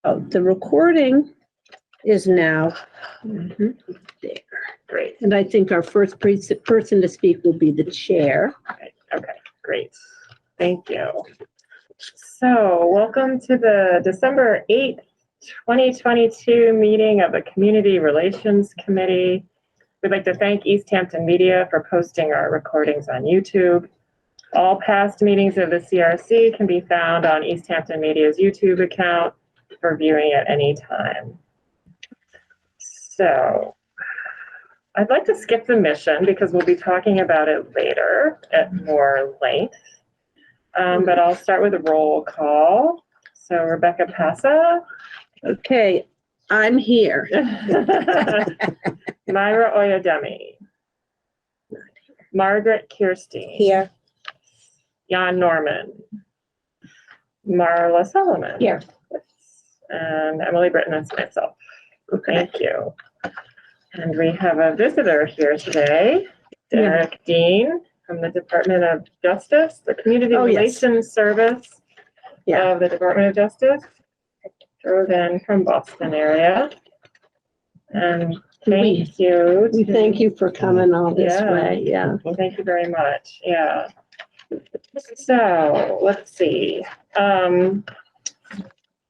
Oh, the recording is now there. Great. And I think our first person to speak will be the chair. Okay, great. Thank you. So welcome to the December 8th, 2022 meeting of the Community Relations Committee. We'd like to thank Easthampton Media for posting our recordings on YouTube. All past meetings of the CRC can be found on Easthampton Media's YouTube account for viewing at any time. So I'd like to skip the mission because we'll be talking about it later at more length. But I'll start with a roll call. So Rebecca Passa. Okay, I'm here. Myra Oyedemi. Margaret Kirstein. Here. Jan Norman. Marla Solomon. Here. And Emily Britton and myself. Thank you. And we have a visitor here today, Derek Dean from the Department of Justice, the Community Relations Service of the Department of Justice. Drove in from Boston area. And thank you. We thank you for coming all this way. Yeah. Well, thank you very much. Yeah. So let's see.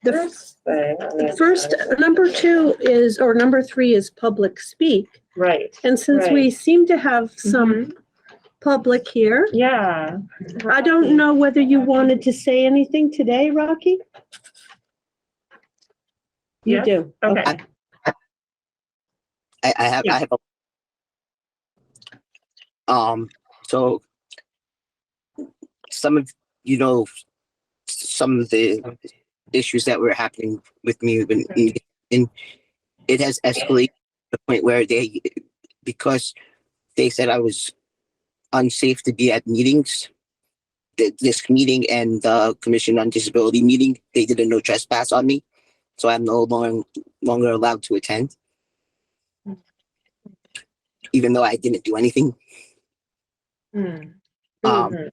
The first, number 2 is, or number 3 is public speak. Right. And since we seem to have some public here. Yeah. I don't know whether you wanted to say anything today, Rocky? You do. Okay. I have so some of some of the issues that were happening with me and it has escalated to the point where because they said I was unsafe to be at meetings, this meeting and the Commission on Disability meeting, they did a no trespass on me, so I'm no longer allowed to attend, even though I didn't do anything. Okay.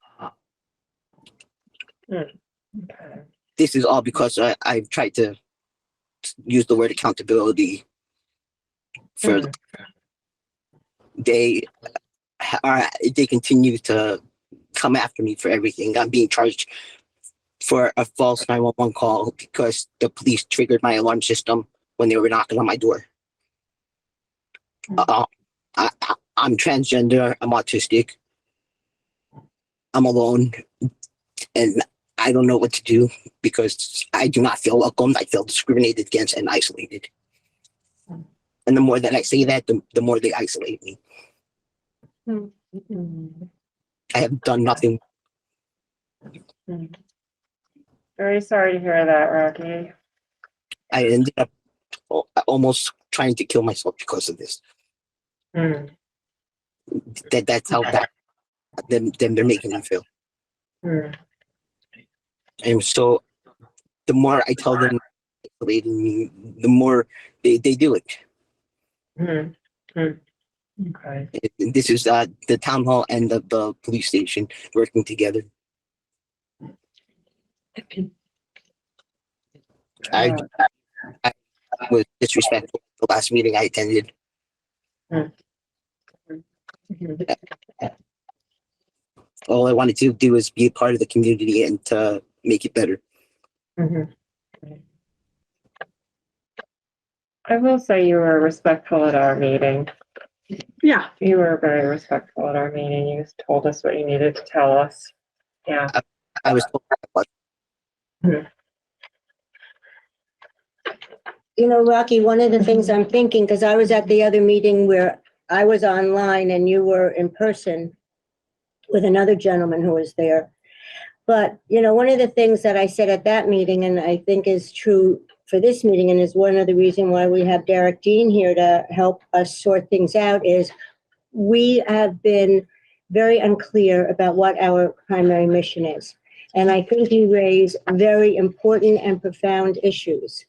This is all because I've tried to use the word accountability for they continue to come after me for everything. I'm being charged for a false 911 call because the police triggered my alarm system when they were knocking on my door. I'm transgender, I'm autistic, I'm alone, and I don't know what to do because I do not feel welcomed. I feel discriminated against and isolated. And the more that I say that, the more they isolate me. I have done nothing. Very sorry to hear that, Rocky. I ended up almost trying to kill myself because of this. That's how bad they're making me feel. And so the more I tell them isolating me, the more they do it. Okay. This is the town hall and the police station working together. I was disrespectful the last meeting I attended. All I wanted to do was be a part of the community and to make it better. I will say you were respectful at our meeting. Yeah. You were very respectful at our meeting. You told us what you needed to tell us. Yeah. I was told You know, Rocky, one of the things I'm thinking, because I was at the other meeting where I was online and you were in person with another gentleman who was there. But, you know, one of the things that I said at that meeting, and I think is true for this meeting, and is one of the reasons why we have Derek Dean here to help us sort things out, is we have been very unclear about what our primary mission is. And I think you raise very important and profound issues.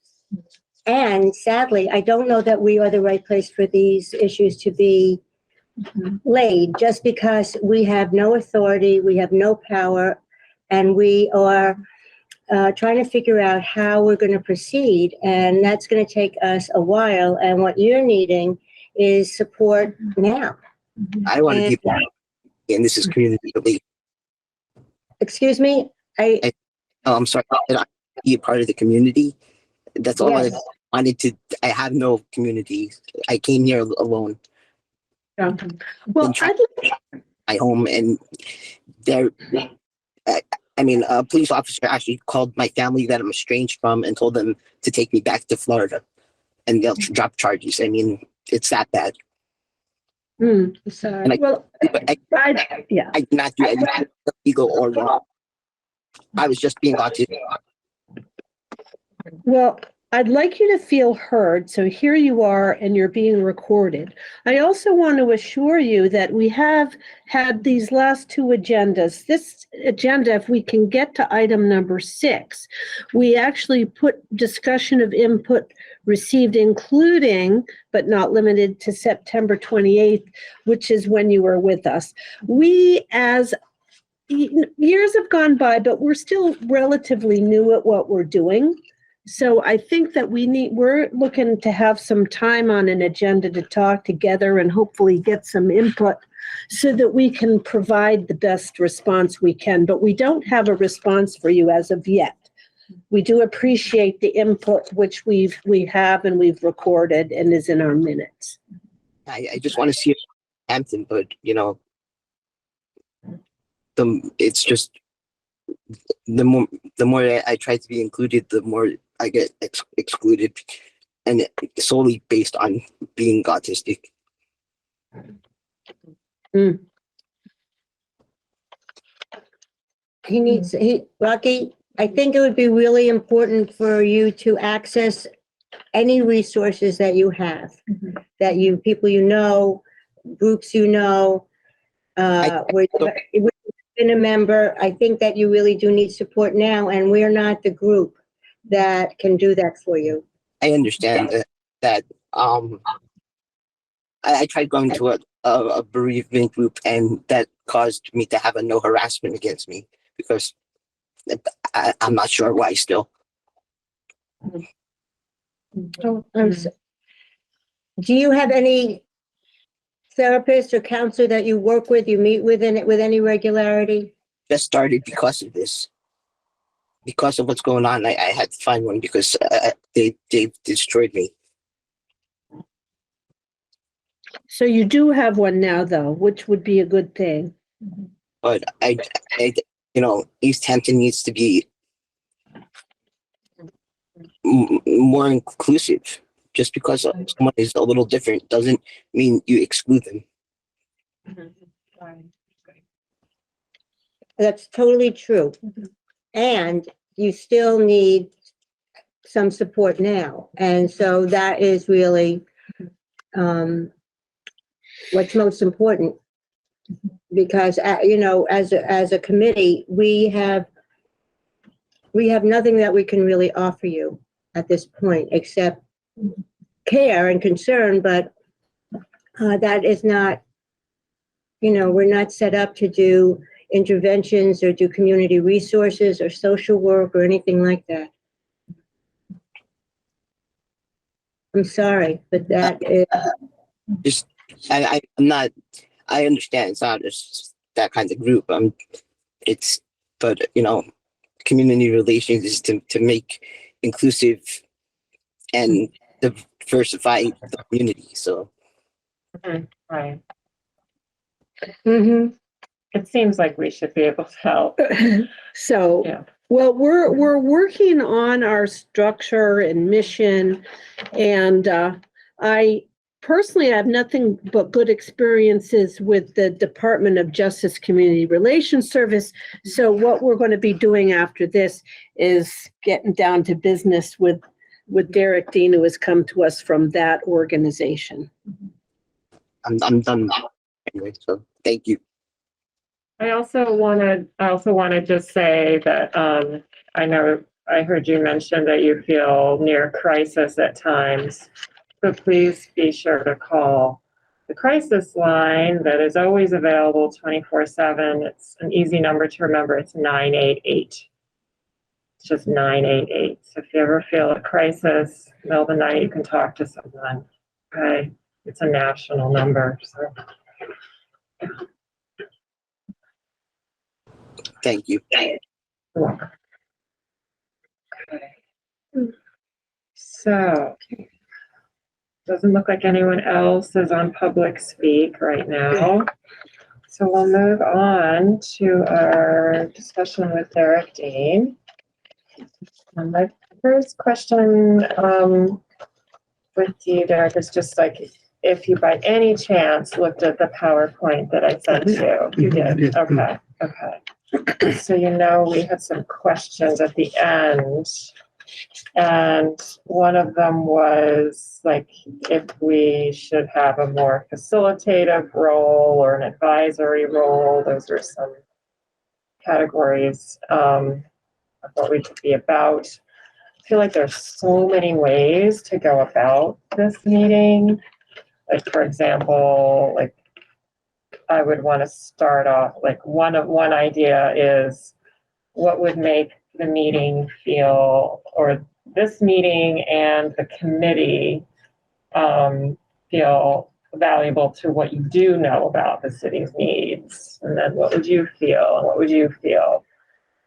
And sadly, I don't know that we are the right place for these issues to be laid, just because we have no authority, we have no power, and we are trying to figure out how we're going to proceed, and that's going to take us a while. And what you're needing is support now. I want to And- be, and this is community relief. Excuse me? Oh, I'm sorry. I be a part of the community. That's all Yes. I wanted to. I have no community. I came here alone. Well, Been trying my home, and there. I mean, a police officer actually called my family that I'm estranged from and told them to take me back to Florida, and they'll drop charges. I mean, it's that bad. sorry. And Well, yeah. I did not do anything illegal or wrong. I was just being autistic. Well, I'd like you to feel heard. So here you are and you're being recorded. I also want to assure you that we have had these last two agendas. This agenda, if we can get to item number 6, we actually put discussion of input received, including, but not limited to September 28th, which is when you were with us. We, as years have gone by, but we're still relatively new at what we're doing. So I think that we're looking to have some time on an agenda to talk together and hopefully get some input so that we can provide the best response we can. But we don't have a response for you as of yet. We do appreciate the input which we have and we've recorded and is in our minutes. I just want to see Hampton, but you know, it's just the more I try to be included, the more I get excluded, and solely based on being autistic. Rocky, I think it would be really important for you to access any resources that you have, that people you know, groups you know, where you've been a member. I think that you really do need support now, and we're not the group that can do that for you. I understand that I tried going to a bereavement group, and that caused me to have a no harassment against me because I'm not sure why still. Do you have any therapist or counselor that you work with, you meet with any regularity? Just started because of this. Because of what's going on, I had to find one because they destroyed me. So you do have one now, though, which would be a good thing. But I Easthampton needs to be more inclusive. Just because someone is a little different doesn't mean you exclude them. That's totally true. And you still need some support now. And so that is really what's most important. Because, as a committee, we have nothing that we can really offer you at this point, except care and concern, but that is not, we're not set up to do interventions or do community resources or social work or anything like that. I'm sorry, but that is... I'm not, I understand it's not just that kind of group. But community relations is to make inclusive and diversify the community. So. Right. Mm-hmm. It seems like we should be able to help. So, Yeah. well, we're working on our structure and mission, and I personally have nothing but good experiences with the Department of Justice Community Relations Service. So what we're going to be doing after this is getting down to business with Derek Dean, who has come to us from that organization. I'm done anyway, so thank you. I also want to just say that I know I heard you mention that you feel near crisis at times, but please be sure to call the crisis line that is always available 24/7. It's an easy number to remember. It's 988. It's just 988. So if you ever feel a crisis, middle of the night, you can talk to someone. Okay. It's a national number. So Thank you. you're welcome. Okay. So doesn't look like anyone else is on public speak right now. So we'll move on to our discussion with Derek Dean. And my first question with you, Derek, is just like if you by any chance looked at the PowerPoint that I sent you. You did? Okay. Okay. So you know we had some questions at the end. And one of them was like if we should have a more facilitative role or an advisory role. Those are some categories of what we could be about. I feel like there's so many ways to go about this meeting. Like, for example, like I would want to start off, like one idea is what would make the meeting feel, or this meeting and the committee feel valuable to what you do know about the city's needs. And then what would you feel and what would you feel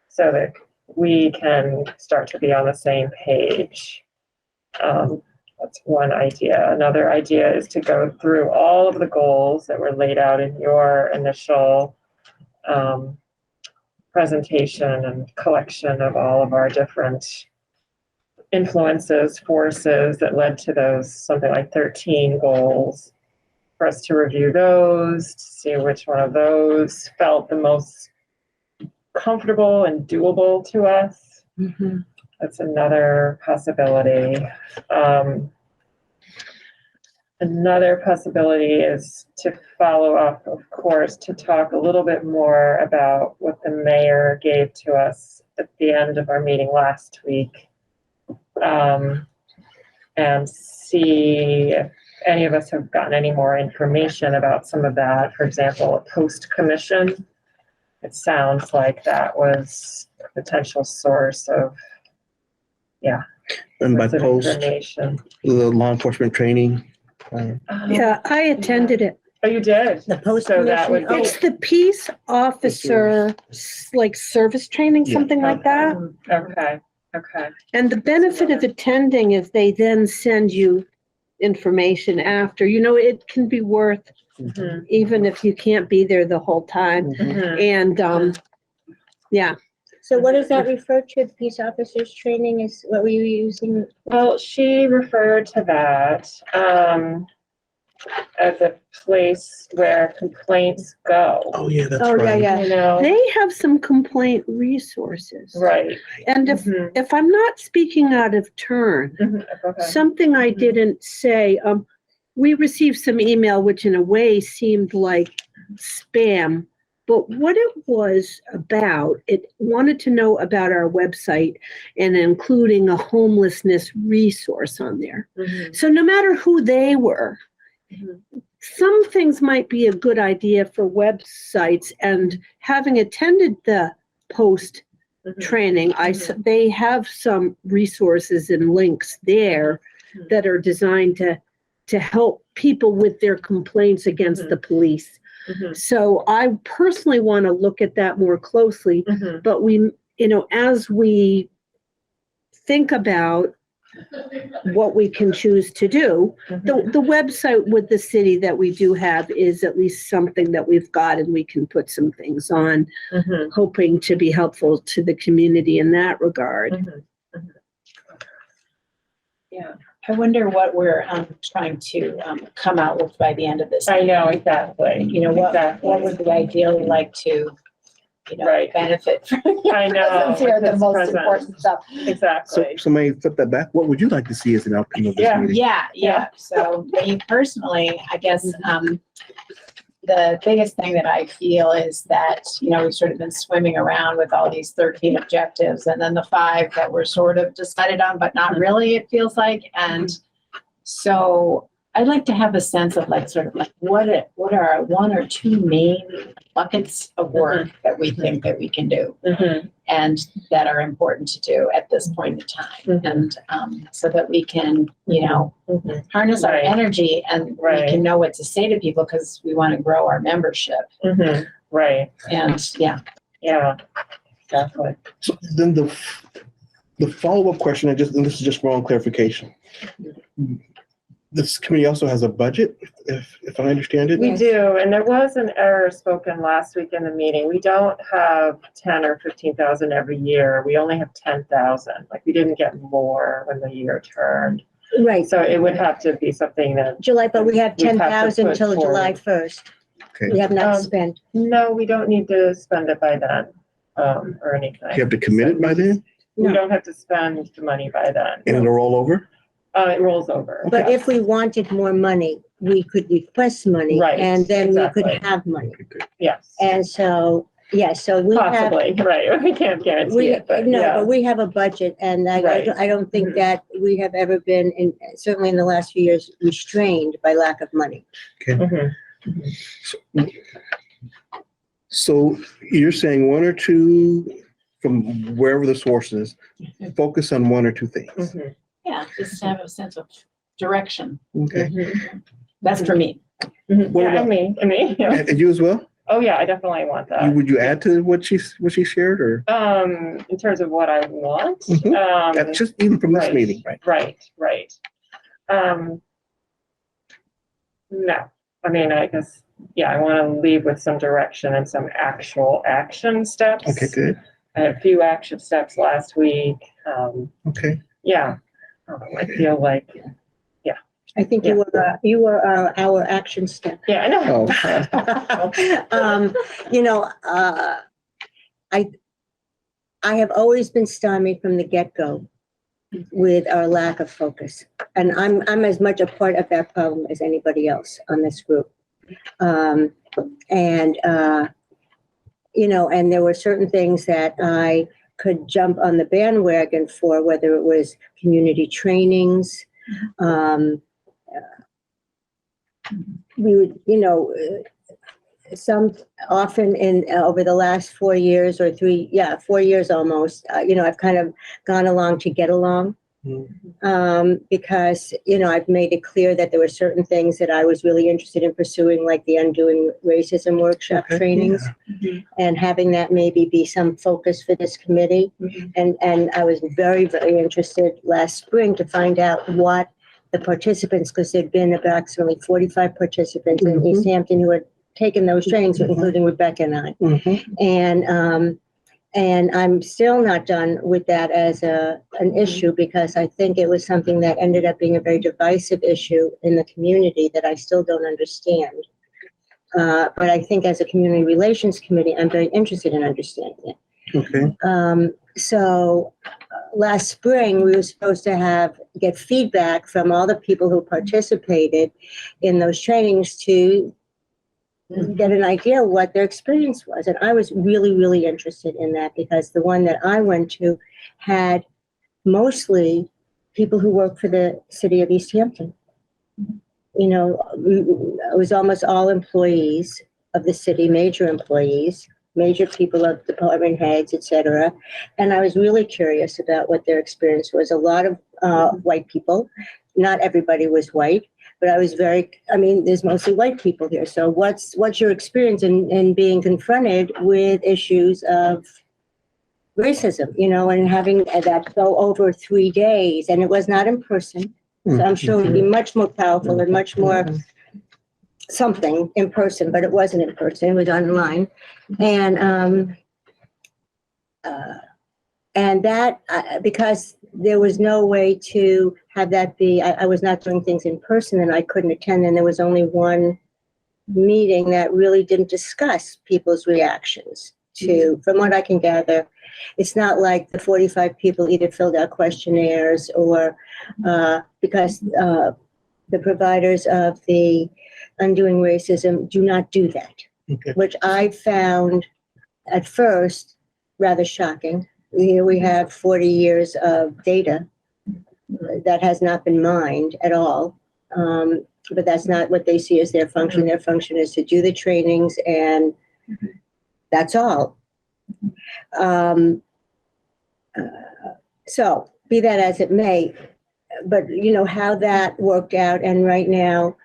so that we can start to be on the same page. That's one idea. Another idea is to go through all of the goals that were laid out in your initial presentation and collection of all of our different influences, forces that led to those something like 13 goals, for us to review those, to see which one of those felt the most comfortable and doable to us. Mm-hmm. That's another possibility. Another possibility is to follow up, of course, to talk a little bit more about what the mayor gave to us at the end of our meeting last week, and see if any of us have gotten any more information about some of that. For example, a post-commission. It sounds like that was a potential source of, And by source of post, information. the law enforcement training. Yeah, I attended it. Oh, you did? The post So that would be, It's the peace officer, like service training, Yeah. something like that. okay, okay. And the benefit of attending is they then send you information after. You know, it can be worth, Mhm, even if you can't be there the whole time. mhm. And, yeah. So what does that refer to? Peace officers training is, what were you using? Well, she referred to that as a place where complaints go. Oh, yeah, that's Oh, yeah, right. yeah. You know, They have some complaint resources. right. And Mhm, if I'm not speaking out of turn, mhm, okay. something I didn't say, we received some email, which in a way seemed like spam, but what it was about, it wanted to know about our website and including a homelessness resource on there. Mhm, So no matter who they were, mhm. some things might be a good idea for websites, and having attended the post Mhm. training, they have some resources and links there Mhm. that are designed to help people with their complaints against Mhm. the police. Mhm, So I personally want to look at that more closely, mhm. but we, as we think about what we can choose to do, the website with the city that we do have is at least something that we've got, and we can put some things on, Mhm, hoping to be helpful to the community in that regard. mhm, mhm. Yeah, I wonder what we're trying to come out with by the end of this. I know, exactly. You know, what would we ideally like to, Right. benefit from? I know, Since we're the because most present. important stuff. So Exactly. somebody flip that back. What would you like to see as an outcome of this Yeah. meeting? Yeah. So me personally, I guess, the biggest thing that I feel is that, we've sort of been swimming around with all these 13 objectives and then the 5 that were sort of decided on, but not really, it feels like. And so I'd like to have a sense of like, sort of like, what are our one or two main buckets of work that we think that we can do and that are important to do at this point in time. And so that we can, harness our Right. energy and we Right. can know what to say to people because we want to grow our membership. Right. And Yeah, exactly. So then the follow-up question, and this is just wrong clarification. This committee also has a budget, if I understand it? We do, and there was an error spoken last week in the meeting. We don't have 10 or 15,000 every year. We only have 10,000. Like, we didn't get more when the year turned. Right, So it would have to be something that, July, but we have We'd have to 10,000 put till July forward. 1st. Okay. We have not Um, spent. no, we don't need to spend it by then, or anything. You have to commit it by then, We No. don't have to spend the money by then. and it'll roll over? It rolls over. But if we wanted more money, we could request money. Right, And then we could exactly. have money. Okay, good. Yes, And so, so we have. possibly, right. We can't guarantee it, but No, yeah. but we have a budget and Right. I don't think that we have ever been, certainly in the last few years, restrained by lack of money. Mhm. So you're saying one or two, from wherever the source is, focus on one or two things. Mhm. yeah, just to have a sense of direction. Okay. That's for me. Mhm. What Yeah, about- and me, yeah. And you as well? Oh, yeah, I definitely want that. Would you add to what she shared, or In terms of what I want, that's just even from this right. meeting, right? right. No, I mean, I guess, yeah, I want to leave with some direction and some actual action steps. Okay, good. I had a few action steps last week. Okay. Yeah, I feel like, I think you were our action step. yeah, I know. I have always been stymied from the get-go with our lack of focus. And I'm as much a part of that problem as anybody else on this group. And there were certain things that I could jump on the bandwagon for, whether it was community trainings. We would, some often over the last 4 years or 4 years almost, I've kind of gone along to get along. Because, I've made it clear that there were certain things that I was really interested in pursuing, like the Undoing Racism workshop Okay, trainings, and having that maybe be some focus for this committee. And I was very, very interested last spring to find out what the participants, because there'd been approximately 45 participants in Easthampton who had taken those trainings, including Rebecca and I. And I'm still not done with that as an issue, because I think it was something that ended up being a very divisive issue in the community that I still don't understand. But I think as a community relations committee, I'm very interested in understanding it. Okay. So last spring, we were supposed to get feedback from all the people who participated in those trainings to get an idea of what their experience was. And I was really, really interested in that, because the one that I went to had mostly people who work for the city of Easthampton. It was almost all employees of the city, major employees, major people of department heads, et cetera. And I was really curious about what their experience was. A lot of white people, not everybody was white, but I was there's mostly white people here. So what's your experience in being confronted with issues of racism, and having that go over 3 days, and it was not in person. So I'm sure it would be much more powerful and much more something in person, but it wasn't in person, it was online. And that, because there was no way to have that be, I was not doing things in person and I couldn't attend, and there was only one meeting that really didn't discuss people's reactions to, from what I can gather. It's not like the 45 people either filled out questionnaires or, because the providers of the Undoing Racism do not do that, which I found at first rather shocking. Here we have 40 years of data that has not been mined at all. but that's not what they see as their function. Their function is to do the trainings, and that's all. So be that as it may, but you know how that worked out, and right now,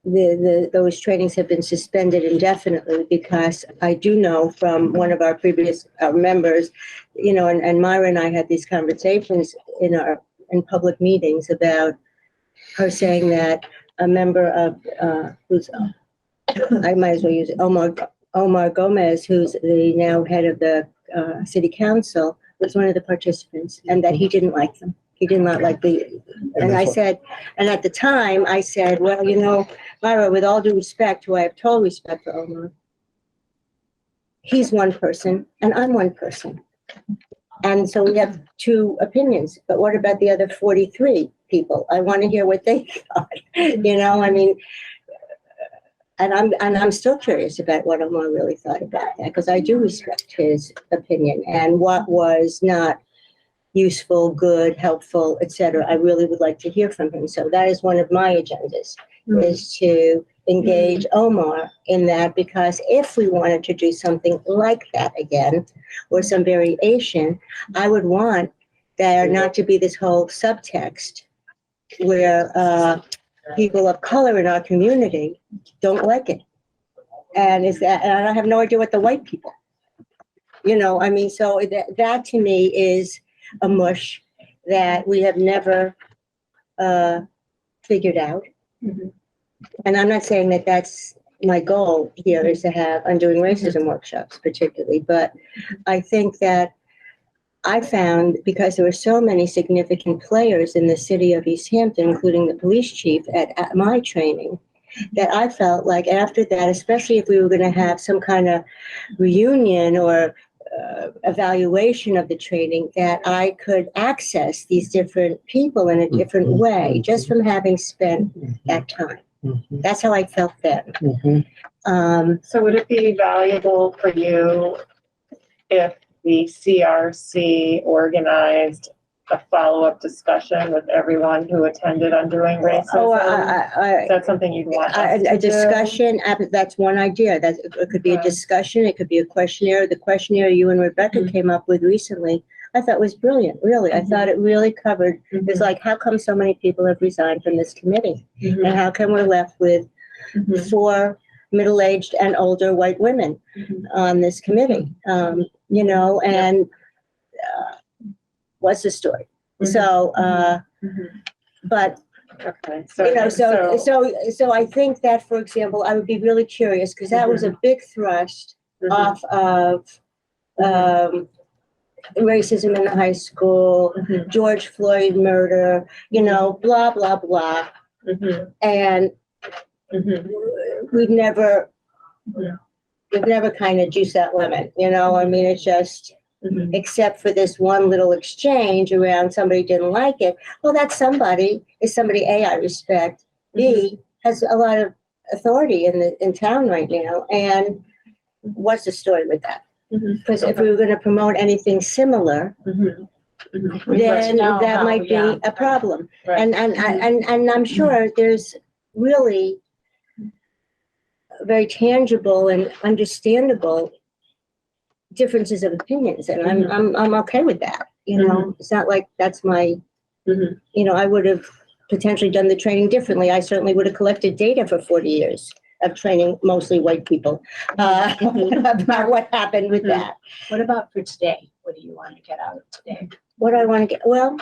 those trainings have been suspended indefinitely because I do know from one of our previous members, you know, and Myra and I had these conversations in public meetings about her saying that a member of who's I might as well use it, Omar Gomez, who's the now head of the city council, was one of the participants, and that he didn't like them. He did not like and I said, and at the time I said, well, you know, Myra, with all due respect, who I have total respect for Omar, he's one person and I'm one person. And so we have two opinions, but what about the other 43 people? I want to hear what they thought, you know, I mean, and I'm still curious about what Omar really thought about that, because I do respect his opinion and what was not useful, good, helpful, etc. I really would like to hear from him. So that is one of my agendas, is to engage Omar in that, because if we wanted to do something like that again, or some variation, I would want there not to be this whole subtext where people of color in our community don't like it. And and I have no idea what the white people, you know, I mean, so that to me is a mush that we have never figured out. And I'm not saying that that's my goal here, is to have undoing racism workshops particularly, but I think that I found, because there were so many significant players in the city of Easthampton, including the police chief at my training, that I felt like after that, especially if we were going to have some kind of reunion or evaluation of the training, that I could access these different people in a different way, just from having spent that time. That's how I felt then. So would it be valuable for you if the CRC organized a follow-up discussion with everyone who attended Undoing Racism? Oh, Is that something you'd want us to a discussion, that's one idea. That it could be a discussion, it could be a questionnaire. The questionnaire you and Rebecca came up with recently, I thought was brilliant, really. I thought it really covered, it's like, how come so many people have resigned from this committee? And how come we're left with 4 middle-aged and older white women on this committee? You know, and what's the story? So, but Okay. you know, so I think that, for example, I would be really curious, because that was a big thrust off of racism in the high school, George Floyd murder, you know, blah, blah, blah. And we've never kind of juiced that lemon, you know, I mean, it's just, except for this one little exchange around somebody didn't like it. Well, that somebody is somebody A, I respect, B, has a lot of authority in town right now. And what's the story with that? Because if we were going to promote anything similar, then that might be a problem. And I'm sure there's really very tangible and understandable differences of opinions, and I'm okay with that. You know, it's not like that's my, you know, I would have potentially done the training differently. I certainly would have collected data for 40 years of training mostly white people about what happened with that. What about for today? What do you want to get out of today? What I want to get, well,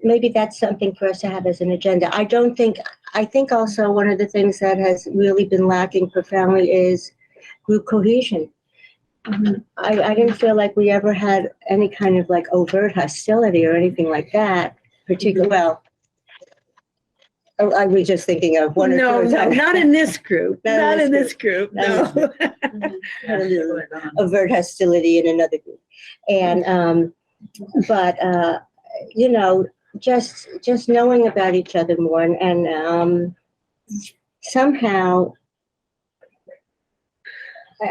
maybe that's something for us to have as an agenda. I think also one of the things that has really been lacking profoundly is group cohesion. I didn't feel like we ever had any kind of like overt hostility or anything like that, particularly, well, I was just thinking of one or two. No, not in this group, not in this group, Not in no. overt hostility in another group. And, but, you know, just knowing about each other more and somehow,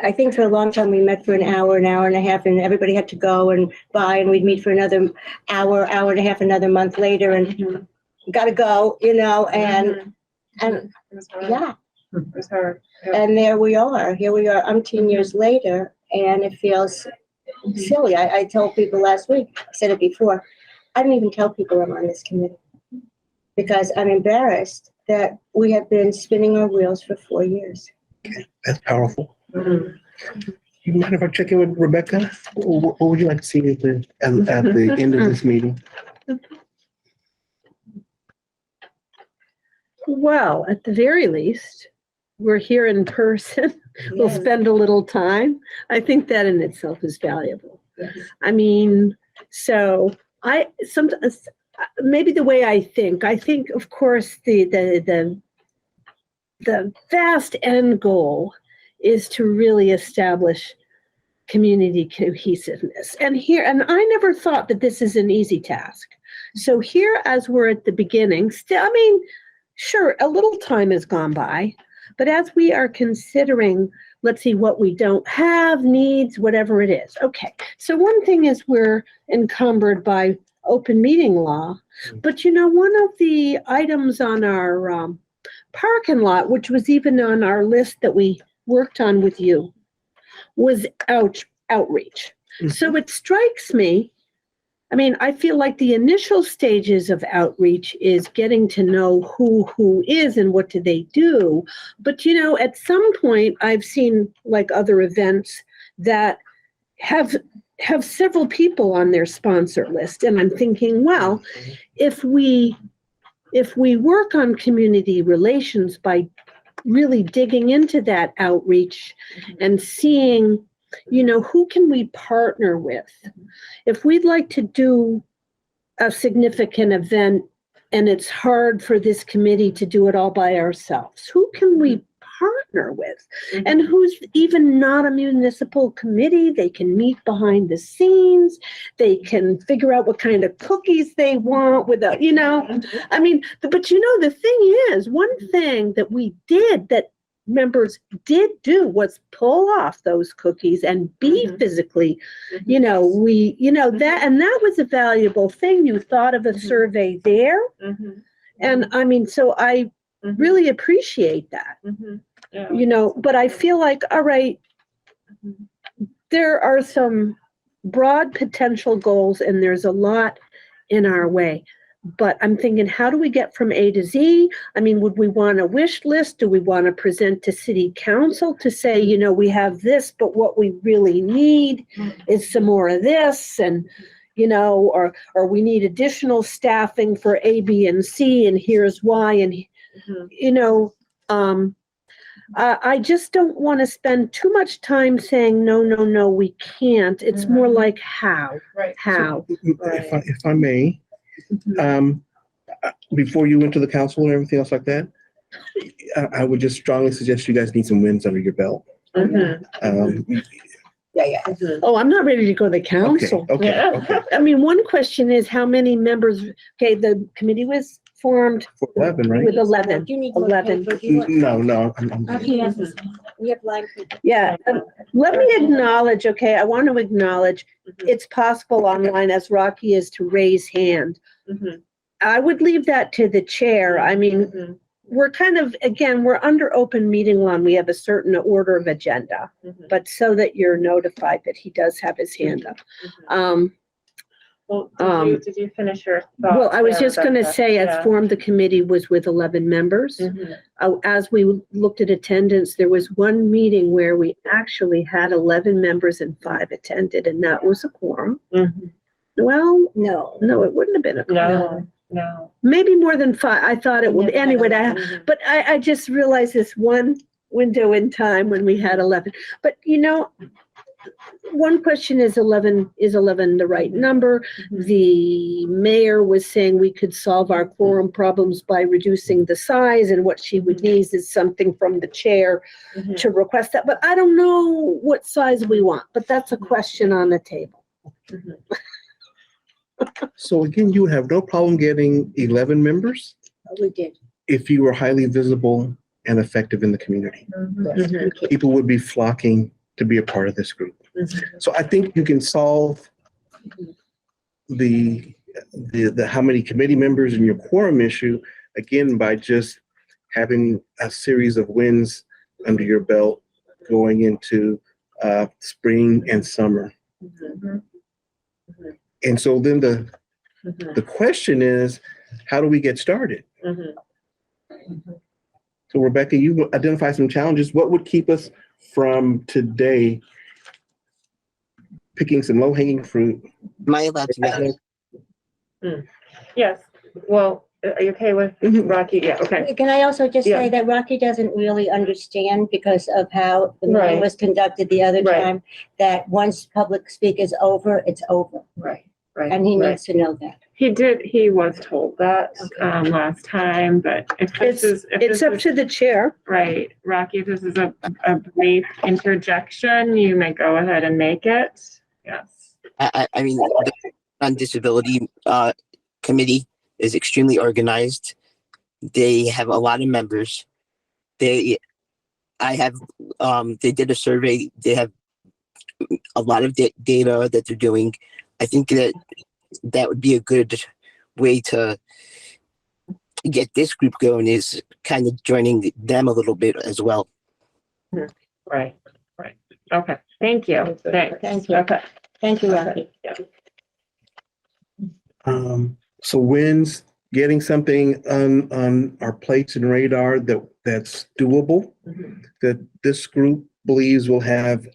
I think for a long time we met for an hour and a half, and everybody had to go and buy, and we'd meet for another hour and a half, another month later. And gotta go, and It was hard. yeah. It was hard. Yeah. And there we are. Here we are, umpteen years later, and it feels silly. I told people last week, I said it before, I don't even tell people I'm on this committee because I'm embarrassed that we have been spinning our wheels for 4 years. That's powerful. Mhm. You mind if I check in with Rebecca? What would you like to see at the end of this meeting? Well, at the very least, we're here in person. We'll Yes. spend a little time. I think that in itself is valuable. Yes. I mean, so I sometimes maybe the way I think, of course, the vast end goal is to really establish community cohesiveness. And I never thought that this is an easy task. So here, as we're at the beginning, still, I mean, sure, a little time has gone by, but as we are considering, let's see what we don't have, needs, whatever it is. Okay, so one thing is we're encumbered by open meeting law, but one of the items on our parking lot, which was even on our list that we worked on with you, was outreach. So it strikes me, I mean, I feel like the initial stages of outreach is getting to know who is and what do they do. But, at some point I've seen like other events that have several people on their sponsor list. And I'm thinking, well, if we work on community relations by really digging into that outreach and seeing, who can we partner with? If we'd like to do a significant event and it's hard for this committee to do it all by ourselves, who can we partner with? And who's even not a municipal committee? They can meet behind the scenes. They can figure out what kind of cookies they want without, I mean, but the thing is, one thing that we did that members did do was pull off those cookies and be physically, that was a valuable thing. You thought of a survey there. And I mean, so I really appreciate that, Yeah. but I feel like, all right, there are some broad potential goals and there's a lot in our way. But I'm thinking, how do we get from A to Z? I mean, would we want a wish list? Do we want to present to city council to say, we have this, but what we really need is some more of this, and, or we need additional staffing for A, B, and C, and here's why. And, I just don't want to spend too much time saying, no, we can't. It's more like how. Right. How. If I may, before you went to the council and everything else like that, I would just strongly suggest you guys need some wins under your belt. Yeah. Oh, I'm not ready to go to the Okay, council. okay. I mean, one question is how many members, the committee was formed For 11, right? with 11. Do you need more 11. paper? Do you want- No, I'm Okay, yes, we have blank paper. Yeah, let me acknowledge, I want to acknowledge it's possible online, as Rocky is, to raise hand. I would leave that to the chair. I mean, we're kind of, again, we're under open meeting law and we have a certain order of agenda, but so that you're notified that he does have his hand up. Well, Um, did you finish your thoughts? Well, I was there, just going to Rebecca? say, as Yeah. formed, the committee was with 11 members. As we looked at attendance, there was one meeting where we actually had 11 members and 5 attended, and that was a quorum. Well, no, it wouldn't have been a quorum. No. Maybe more than 5. I thought it would. Never had Anyway, 11. but I just realized this one window in time when we had 11. But, one question is 11 the right number? The mayor was saying we could solve our quorum problems by reducing the size, and what she would need is something from the chair to request that. But I don't know what size we want, but that's a question on the table. So again, you would have no problem getting 11 members We did. if you were highly visible and effective in the community. Yes, we did. People would be flocking to be a part of this group. So I think you can solve the the how many committee members and your quorum issue, again, by just having a series of wins under your belt going into spring and summer. Mhm. And so then Mhm. the question is, how do we get started? Mhm. So Rebecca, you identify some challenges. What would keep us from today picking some low-hanging fruit? Am I allowed to make Yes, well, are you okay with Mhm. Rocky? Yeah, okay. Can I also just Yeah. say that Rocky doesn't really understand because of how the meeting Right. was conducted the other Right. time, that once public speak is over, it's over. Right, right. And he right. needs to know that. He was told that, last time, but if this is, if It's this up is, to the chair. right, Rocky, if this is a brief interjection, you may go ahead and make it. Yes. I mean, the on disability committee is extremely organized. They have a lot of members. They did a survey. They have a lot of data that they're doing. I think that would be a good way to get this group going, is kind of joining them a little bit as well. Right, right. Okay, thank you. Thanks. Thank you. Okay. Thank you, Rocky. Yeah. So wins, getting something on our plates and radar that's doable, Mhm. that this group believes will have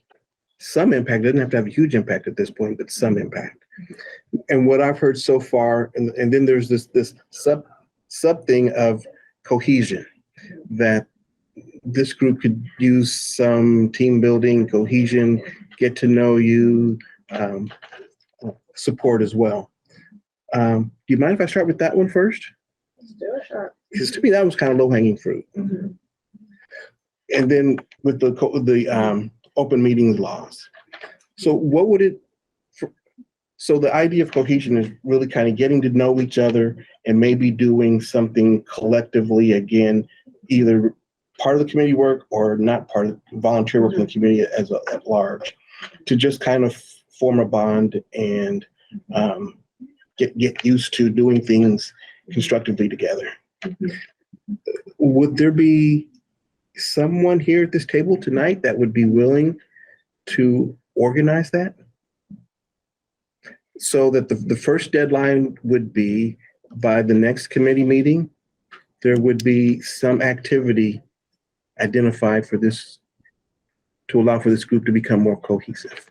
some impact. It doesn't have to have a huge impact at this point, but some impact. And what I've heard so far, and then there's this sub thing of cohesion, that this group could use some team building, cohesion, get to know you, support as well. Do you mind if I start with that one first? Sure. Because to me, that was kind of low hanging fruit. Mhm. And then with the open meetings laws. So what would it, so the idea of cohesion is really kind of getting to know each other and maybe doing something collectively, again, either part of the community work or not part of volunteer work in the community at large, to just kind of form a bond and get used to doing things constructively together. Would there be someone here at this table tonight that would be willing to organize that? So that the first deadline would be by the next committee meeting, there would be some activity identified for this, to allow for this group to become more cohesive.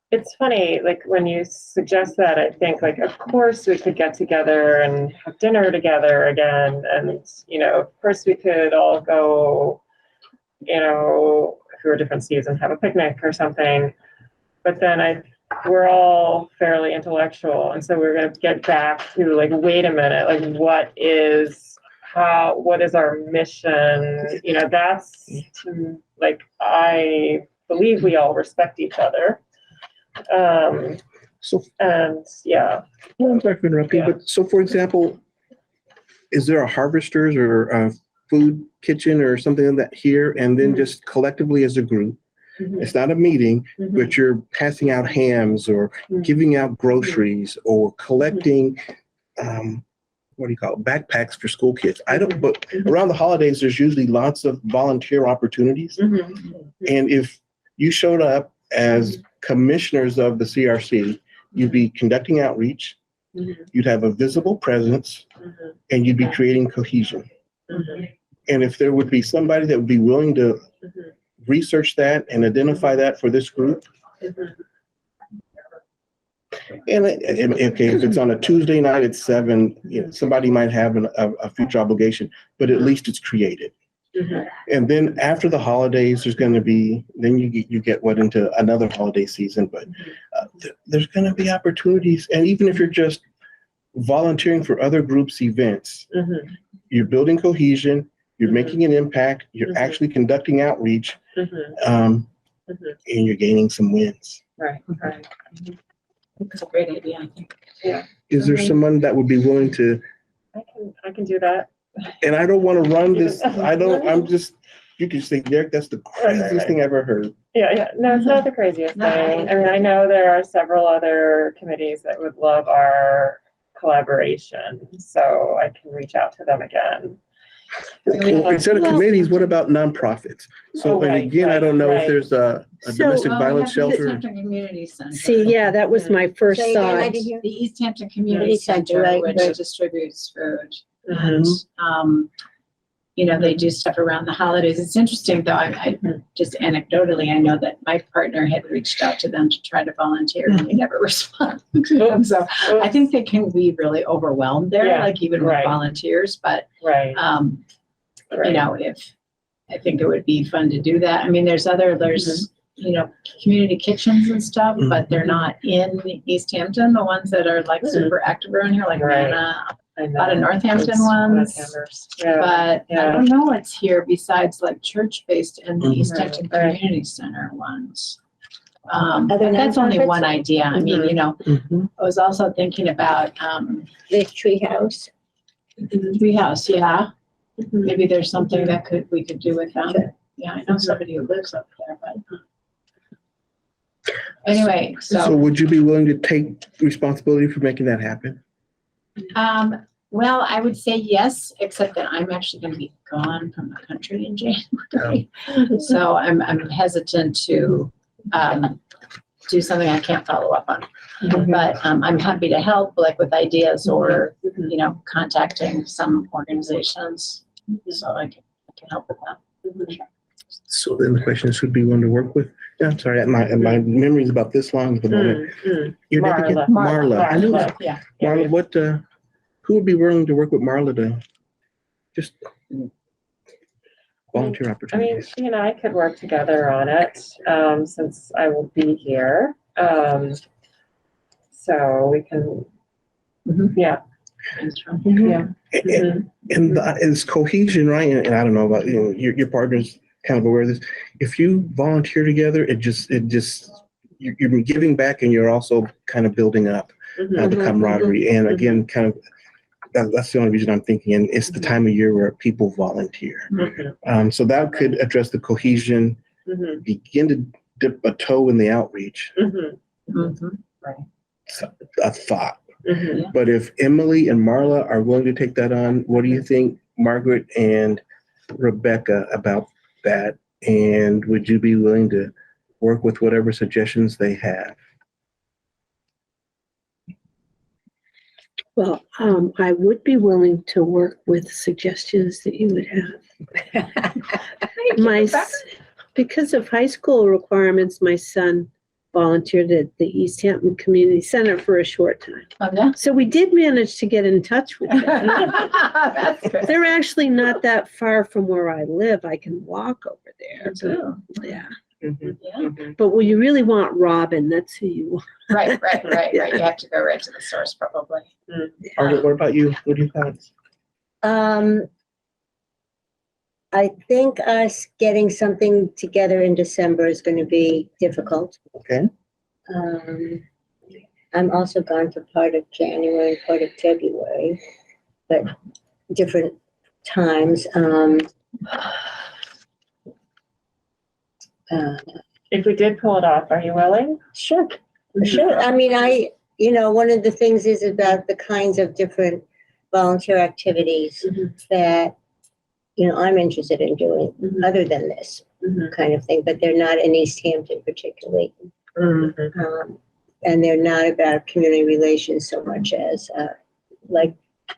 It's funny, like when you suggest that, I think like, of course we could get together and have dinner together again. And, of course we could all go, through a different season, have a picnic or something. But then we're all fairly intellectual. And so we're going to get back to like, wait a minute, like what is our mission? That's like, I believe we all respect each other. So, And yeah. I'm sorry for interrupting, but so for example, is there a harvesters or a food kitchen or something like that here? And then just collectively as a group, it's not a meeting, but you're passing out hams or giving out groceries or collecting, what do you call it, backpacks for school kids. But around the holidays, there's usually lots of volunteer opportunities. And if you showed up as commissioners of the CRC, you'd be conducting outreach, you'd have a visible presence, and you'd be creating cohesion. And if there would be somebody that would be willing to research that and identify that for this group. And okay, if it's on a Tuesday night at 7, somebody might have a future obligation, but at least it's created. And then after the holidays, there's going to be, then you get into another holiday season, but there's going to be opportunities. And even if you're just volunteering for other groups' events, you're building cohesion, you're making an impact, you're actually conducting outreach, and you're gaining some wins. Right. That's a great idea, I think. Yeah. Is there someone that would be willing to, I can do that. and I don't want to run this, I'm just, you can say, Derek, that's the craziest thing I ever heard. Yeah, no, it's not the craziest No. thing. I mean, I know there are several other committees that would love our collaboration, so I can reach out to them again. Instead of committees, what about nonprofits? So, Oh, and right, again, I don't know right, if there's a So- domestic Well, we violence have the shelter. Easthampton Community Center. See, yeah, that was my first Say again, I thought. didn't hear. The Easthampton Community Community Center, Center, right, which right. distributes food. Mhm. And, you know, they do stuff around the holidays. It's interesting though, I just anecdotally, I know that my partner had reached out to them to try to volunteer and they never responded to them. So I think they can be really overwhelmed there, Yeah, like even with right. volunteers, but, Right, you right. know, I think it would be fun to do that. I mean, there's, you know, community kitchens and stuff, but they're not in Easthampton, the ones that are like super active around here, like Right. Manna, I a lot of know. Northampton It's ones. Northamptoners. Yeah, But I yeah. don't know what's here besides like church-based and the Mhm. Easthampton Right. Community Center ones. Other That's only nonprofits? one idea. I mean, you know, Mhm. I was also thinking about, The treehouse. Treehouse, yeah. Mhm. Maybe there's something that we could do with them. Sure. Yeah, I know somebody who lives up there, but. Anyway, So would you be willing to take responsibility for making that happen? Well, I would say yes, except that I'm actually gonna be gone from the country in January. So I'm hesitant to, do something I can't follow up on. But, I'm happy to help, like with ideas or, you know, contacting some organizations. So I can help with that. So then the question is, who'd be willing to work with? Yeah, I'm sorry, my memory is about this long at the moment. Your name again? Marla. I knew that. Yeah. Marla, what, who would be willing to work with Marla to just volunteer I mean, opportunities? she and I could work together on it, since I will be here. So we can, yeah. Yeah. And it's cohesion, right? And I don't know about, you know, your partner's kind of aware of this. If you volunteer together, it just, you're giving back and you're also kind of building up the camaraderie. And again, kind of, that's the only reason I'm thinking, and it's the time of year where people volunteer. So that could address the cohesion, begin to dip a toe in the outreach. It's a thought. But if Emily and Marla are willing to take that on, what do you think, Margaret and Rebecca, about that? And would you be willing to work with whatever suggestions they have? Well, I would be willing to work with suggestions that you would have. Because of high school requirements, my son volunteered at the Easthampton Community Center for a short time. Oh, yeah? So we did manage to get in touch with them. That's good. They're actually not that far from where I live. I can walk over there. Oh, Yeah. yeah. But well, you really want Robin. That's who you want. Right. You have to go right to the source probably. Margaret, what about you? What do you think? I think us getting something together in December is going to be difficult. Okay. I'm also gone for part of January, part of February, but different times. If we did pull it off, are you willing? Sure. I mean, one of the things is about the kinds of different volunteer activities that, I'm interested in doing other than this kind of thing, but they're not in Easthampton particularly. And they're not about community relations so much as,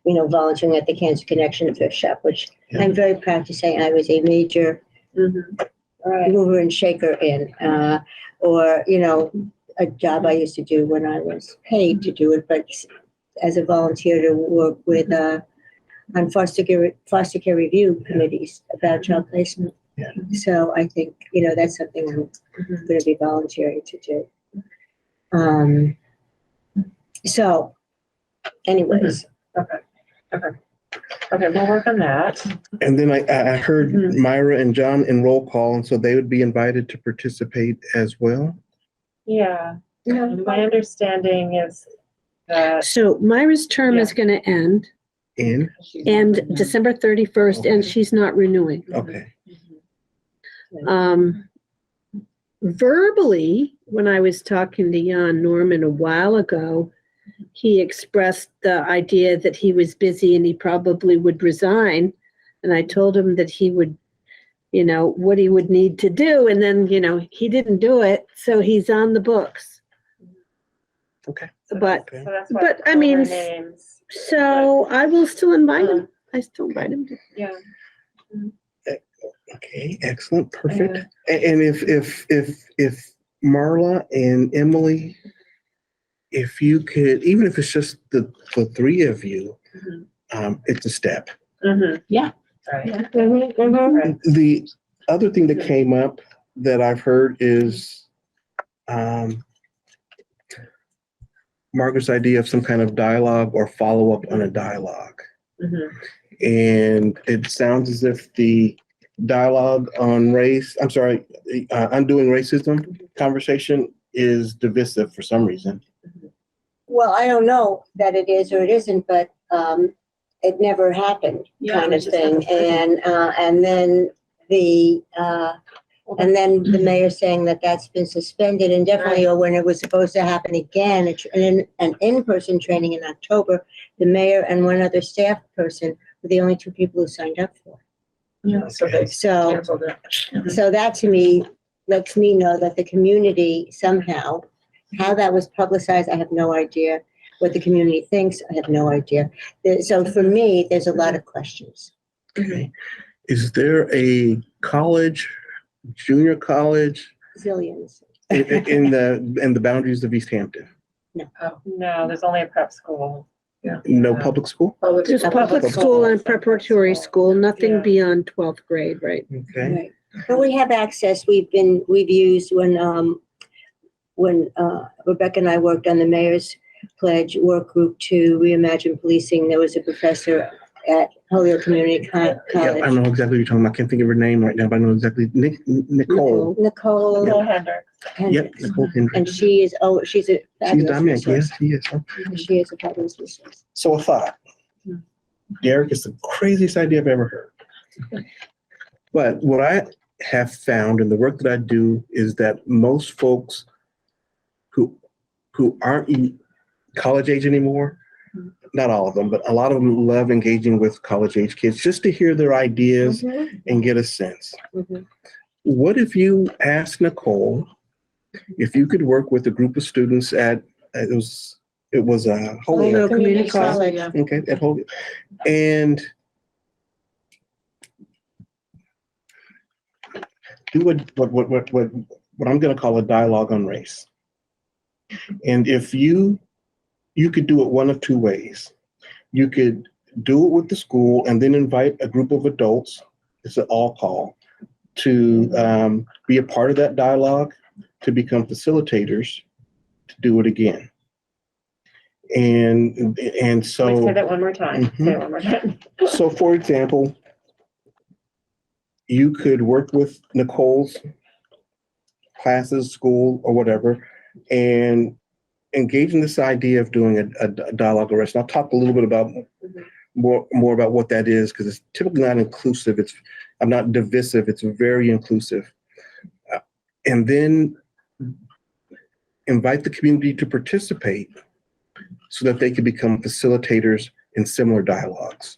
volunteering at the Cancer Connection Thrift Shop, which I'm very proud to say I was a major mover and shaker in, or, a job I used to do when I was paid to do it, but as a volunteer to work with, on foster care review committees about child placement. Yeah. So I think, that's something I'm going to be volunteering to do. So anyways. Okay, we'll work on that. And then I heard Myra and John in roll call, and so they would be invited to participate as well. Yeah. My understanding is that, So Myra's term is going to end December 31st, and Okay. she's not renewing. Okay. verbally, when I was talking to Jan Norman a while ago, he expressed the idea that he was busy and he probably would resign. And I told him that he would, what he would need to do. And then, he didn't do it. So he's on the books. Okay. But, So that's why but, I all mean, our names. so I will still invite him. I still invite him. Yeah. Okay, excellent, perfect. And if Marla and Emily, if you could, even if it's just the three of you, it's a step. Mm-hmm. Yeah. Right. Mhm. The other thing that came up that I've heard is Margaret's idea of some kind of dialogue or follow-up on a dialogue. Mm-hmm. And it sounds as if the dialogue on race, undoing racism conversation is divisive for some reason. Well, I don't know that it is or it isn't, but it never happened, Yeah, kind it of just thing. hasn't. And then the mayor saying that that's been suspended indefinitely, or when it was supposed to happen again, an in-person training in October, the mayor and one other staff person were the only two people who signed up for it. Yeah, so they So, canceled it. so that to me lets me know that the community somehow, how that was publicized, I have no idea. What the community thinks, I have no idea. So for me, there's a lot of questions. Okay. Is there a college, junior college Zillions. in the boundaries of Easthampton? No, there's only a prep school. No public school? Just Public public school. school and preparatory school, nothing Yeah. beyond 12th grade, right? Okay. Right. But we have access. We've used when Rebecca and I worked on the mayor's pledge work group to reimagine policing. There was a professor at Holyoke Community Yeah, I College, know exactly what you're talking about. I can't think of her name right now, but I know exactly. Nicole. Nicole Nicole Hendricks. Yep, Hendricks. Nicole Hendricks. And she's a She's fabulous dynamic. Yes, resource. she is. Huh? She is a fabulous resource. So a thought. Derek is the craziest idea I've ever heard. But what I have found in the work that I do is that most folks who aren't college age anymore, not all of them, but a lot of them love engaging with college age kids just to hear their ideas and get a sense. Mhm. What if you asked Nicole if you could work with a group of students at it was a Holyoke Community College. Yeah. okay, at Holyoke, and do what I'm going to call a dialogue on race. And if you could do it one of two ways. You could do it with the school and then invite a group of adults, it's an all call, to be a part of that dialogue, to become facilitators, to do it again. And so. Wait, say that one more time. Mhm. Say it one more time. So for example, you could work with Nicole's classes, school, or whatever, and engage in this idea of doing a dialogue arrest. And I'll talk a little bit about more about what that is, because it's typically not inclusive. I'm not divisive. It's very inclusive. And then invite the community to participate so that they can become facilitators in similar dialogues.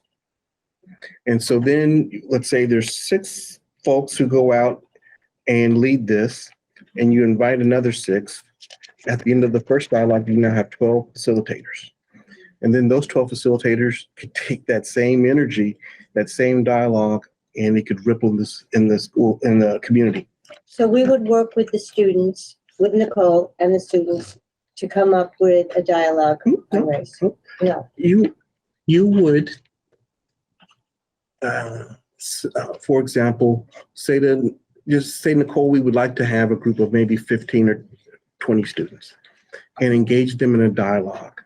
And so then let's say there's 6 folks who go out and lead this, and you invite another 6. At the end of the first dialogue, you now have 12 facilitators. And then those 12 facilitators could take that same energy, that same dialogue, and it could ripple in the school, in the community. So we would work with the students, with Nicole and the students, to come up with a dialogue on race. No. You would, for example, say, Nicole, we would like to have a group of maybe 15 or 20 students and engage them in a dialogue.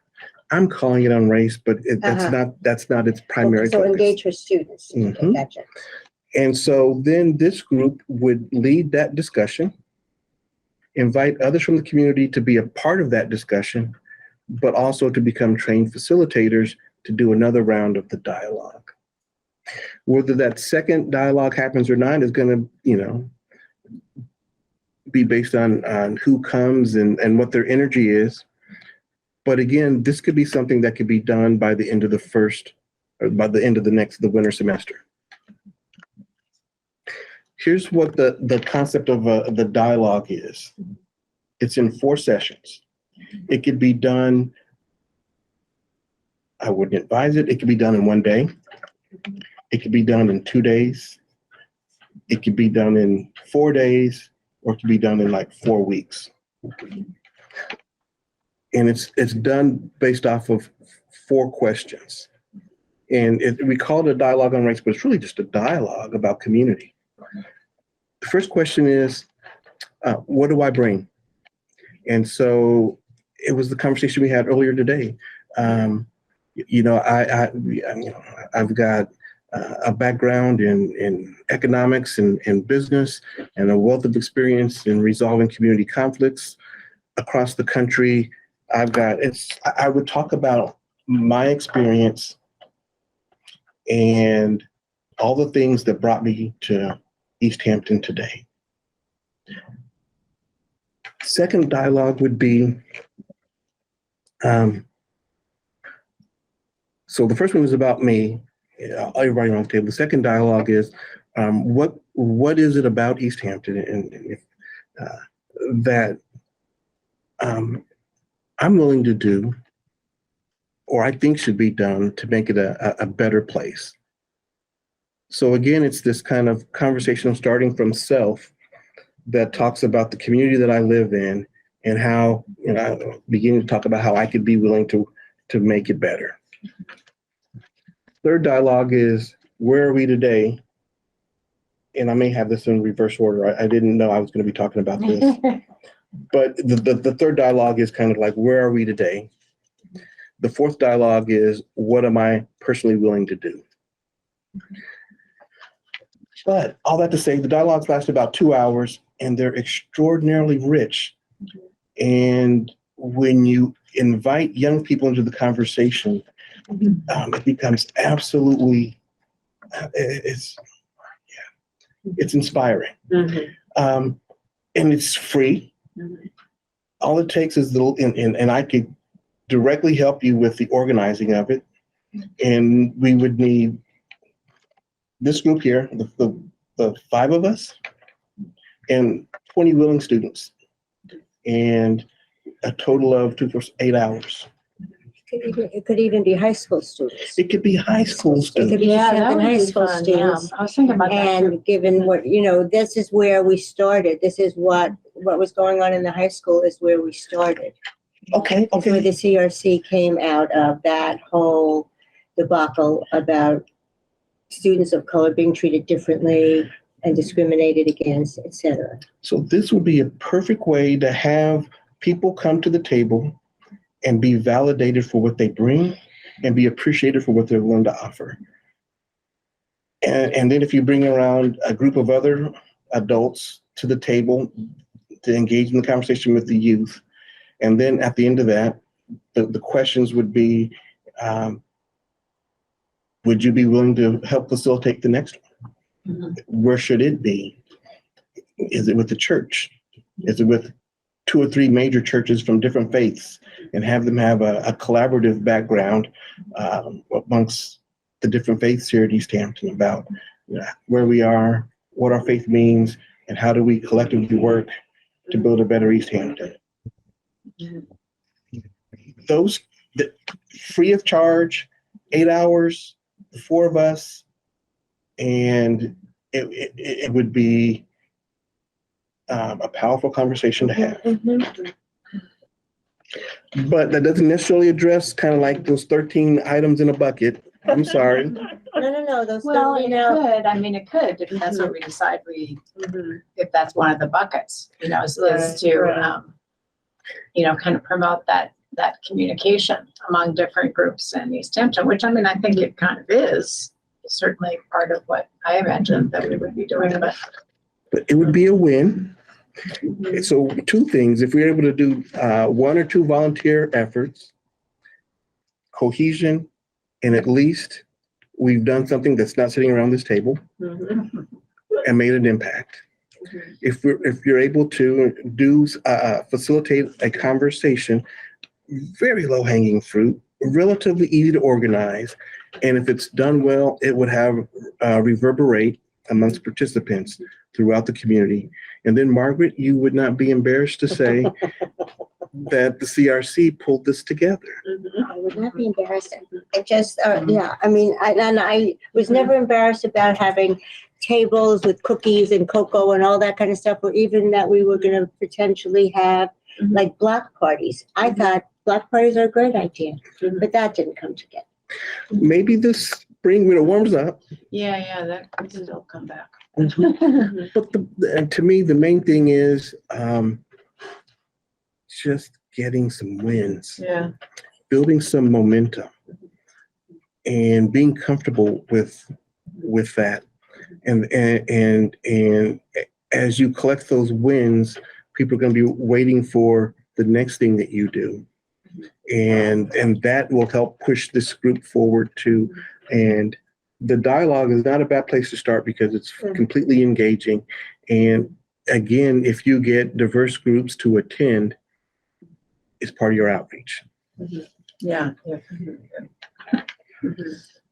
I'm calling it on race, but that's not its primary So focus. engage with students. Okay, Mhm. gotcha. And so then this group would lead that discussion, invite others from the community to be a part of that discussion, but also to become trained facilitators to do another round of the dialogue. Whether that second dialogue happens or not is going to, be based on who comes and what their energy is. But again, this could be something that could be done by the end of the winter semester. Here's what the concept of the dialogue is. It's in 4 sessions. It could be done, I wouldn't advise it. It could be done in 1 day. It could be done in 2 days. It could be done in 4 days, or it could be done in like 4 weeks. And it's done based off of 4 questions. And we call it a dialogue on race, but it's really just a dialogue about community. The first question is, what do I bring? And so it was the conversation we had earlier today. I've got a background in economics and business, and a wealth of experience in resolving community conflicts across the country. I would talk about my experience and all the things that brought me to Easthampton today. Second dialogue would be, so the first one was about me, everybody around the table. The second dialogue is, what is it about Easthampton that I'm willing to do, or I think should be done to make it a better place. So again, it's this kind of conversation starting from self that talks about the community that I live in, and how, beginning to talk about how I could be willing to make it better. Third dialogue is, where are we today? And I may have this in reverse order. I didn't know I was going to be talking about this. But the third dialogue is kind of like, where are we today? The fourth dialogue is, what am I personally willing to do? But all that to say, the dialogues last about 2 hours, and they're extraordinarily rich. And when you invite young people into the conversation, it becomes absolutely, it's inspiring. And it's free. All it takes is and I could directly help you with the organizing of it. And we would need this group here, the 5 of us, and 20 willing students, and a total of 2 + 8 hours. It could even be high school students. It could be high school It could students. be Yeah, that 7 would high be school fun, yeah. students. I was thinking about that too. And given what, this is where we started. This is what was going on in the high school is where we started. Okay. It's where the CRC came out of that whole debacle about students of color being treated differently and discriminated against, et cetera. So this would be a perfect way to have people come to the table and be validated for what they bring and be appreciated for what they're willing to offer. And then if you bring around a group of other adults to the table to engage in the conversation with the youth, and then at the end of that, the questions would be, would you be willing to help facilitate the next one? Where should it be? Is it with the church? Is it with 2 or 3 major churches from different faiths, and have them have a collaborative background amongst the different faiths here at Easthampton about where we are, what our faith means, and how do we collectively work to build a better Easthampton. Those free of charge, 8 hours, the 4 of us, and it would be a powerful conversation to have. But that doesn't necessarily address kind of like those 13 items in a bucket. I'm sorry. No, those, Well, it could, if that's what we decide if that's one of the buckets, is to, kind of promote that communication among different groups in Easthampton, which I think it kind of is certainly part of what I imagined that we would be doing. But it would be a win. So 2 things, if we're able to do 1 or 2 volunteer efforts, cohesion, and at least we've done something that's not sitting around this table and made an impact. If you're able to do, facilitate a conversation, very low hanging fruit, relatively easy to organize. And if it's done well, it would have reverberate amongst participants throughout the community. And then Margaret, you would not be embarrassed to say that the CRC pulled this together. I would not be embarrassed. I just, yeah, I mean, I was never embarrassed about having tables with cookies and cocoa and all that kind of stuff, or even that we were going to potentially have like block parties. I thought block parties are a great idea, but that didn't come together. Maybe this spring when it warms up. Yeah, that could still come back. But to me, the main thing is just getting some wins, Yeah. building some momentum, and being comfortable with that. And as you collect those wins, people are going to be waiting for the next thing that you do. And that will help push this group forward too. And the dialogue is not a bad place to start because it's completely engaging. And again, if you get diverse groups to attend, it's part of your outreach. Yeah.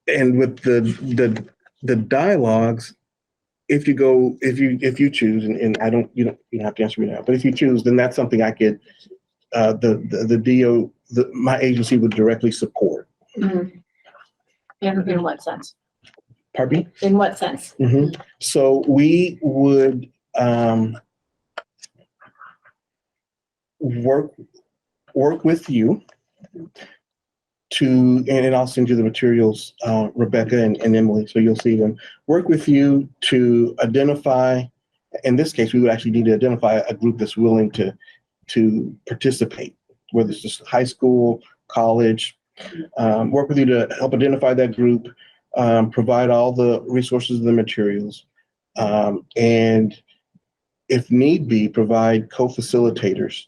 And with the dialogues, if you choose, and I don't, you don't have to answer me now, but if you choose, then that's something I could, my agency would directly support. In what sense? Pardon me? In what sense? So we would work with you and I'll send you the materials, Rebecca and Emily, so you'll see them. Work with you to identify, in this case, we would actually need to identify a group that's willing to participate, whether it's just high school, college. Work with you to help identify that group, provide all the resources and the materials, and if need be, provide co-facilitators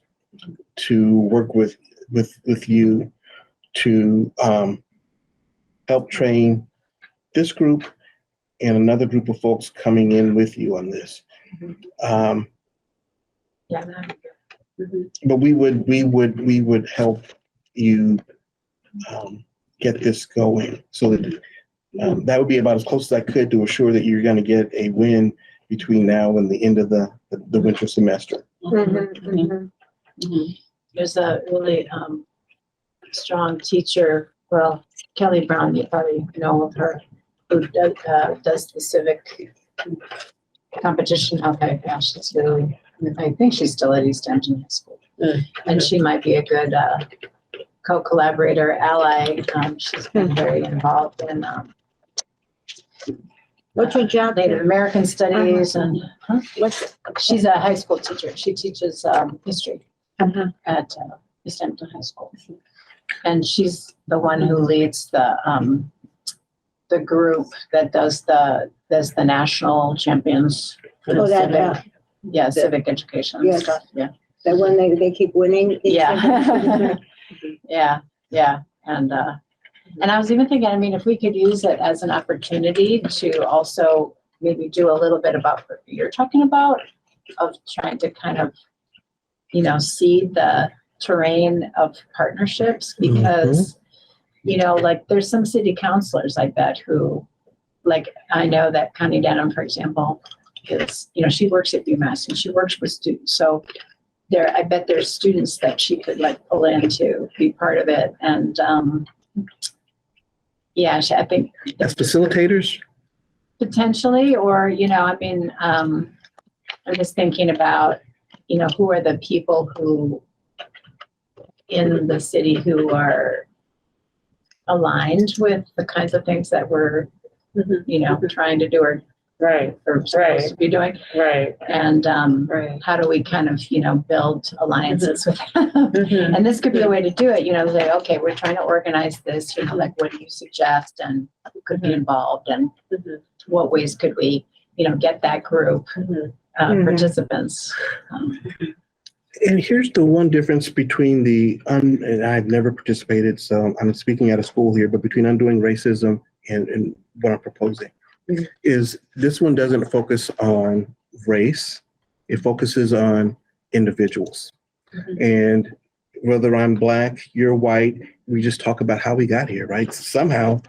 to work with you to help train this group and another group of folks coming in with you on this. But we would help you get this going, so that that would be about as close as I could to assure that you're going to get a win between now and the end of the winter semester. There's a really strong teacher, well, Kelly Brown, you probably know of her, who does the civic competition. Okay, yeah, she's really, I think she's still at Easthampton High School. And she might be a good co-collaborator, ally. She's been very involved in What's your job? Native American studies and What's she's a high school teacher. She teaches history at Easthampton High School. And she's the one who leads the group that does the national champions for the civic, civic education and stuff. Yeah. that when they keep winning? Yeah. Yeah. And I was even thinking, I mean, if we could use it as an opportunity to also maybe do a little bit about what you're talking about, of trying to kind of, seed the terrain of partnerships, because, like there's some city councilors, I bet, who, like, I know that Connie Denham, for example, is, she works at UMass and she works with students. So I bet there's students that she could like pull in to be part of it. And, I think As facilitators? potentially, or, I'm just thinking about, who are the people who in the city who are aligned with the kinds of things that we're, trying to do or supposed to be doing. Right. And how do we kind of, build alliances with them? And this could be a way to do it, say, okay, we're trying to organize this, like, what do you suggest? And who could be involved? And what ways could we, get that group participants? And here's the one difference between and I've never participated, so I'm speaking out of school here, but between undoing racism and what I'm proposing is this one doesn't focus on race. It focuses on individuals. And whether I'm Black, you're white, we just talk about how we got here, right? Somehow,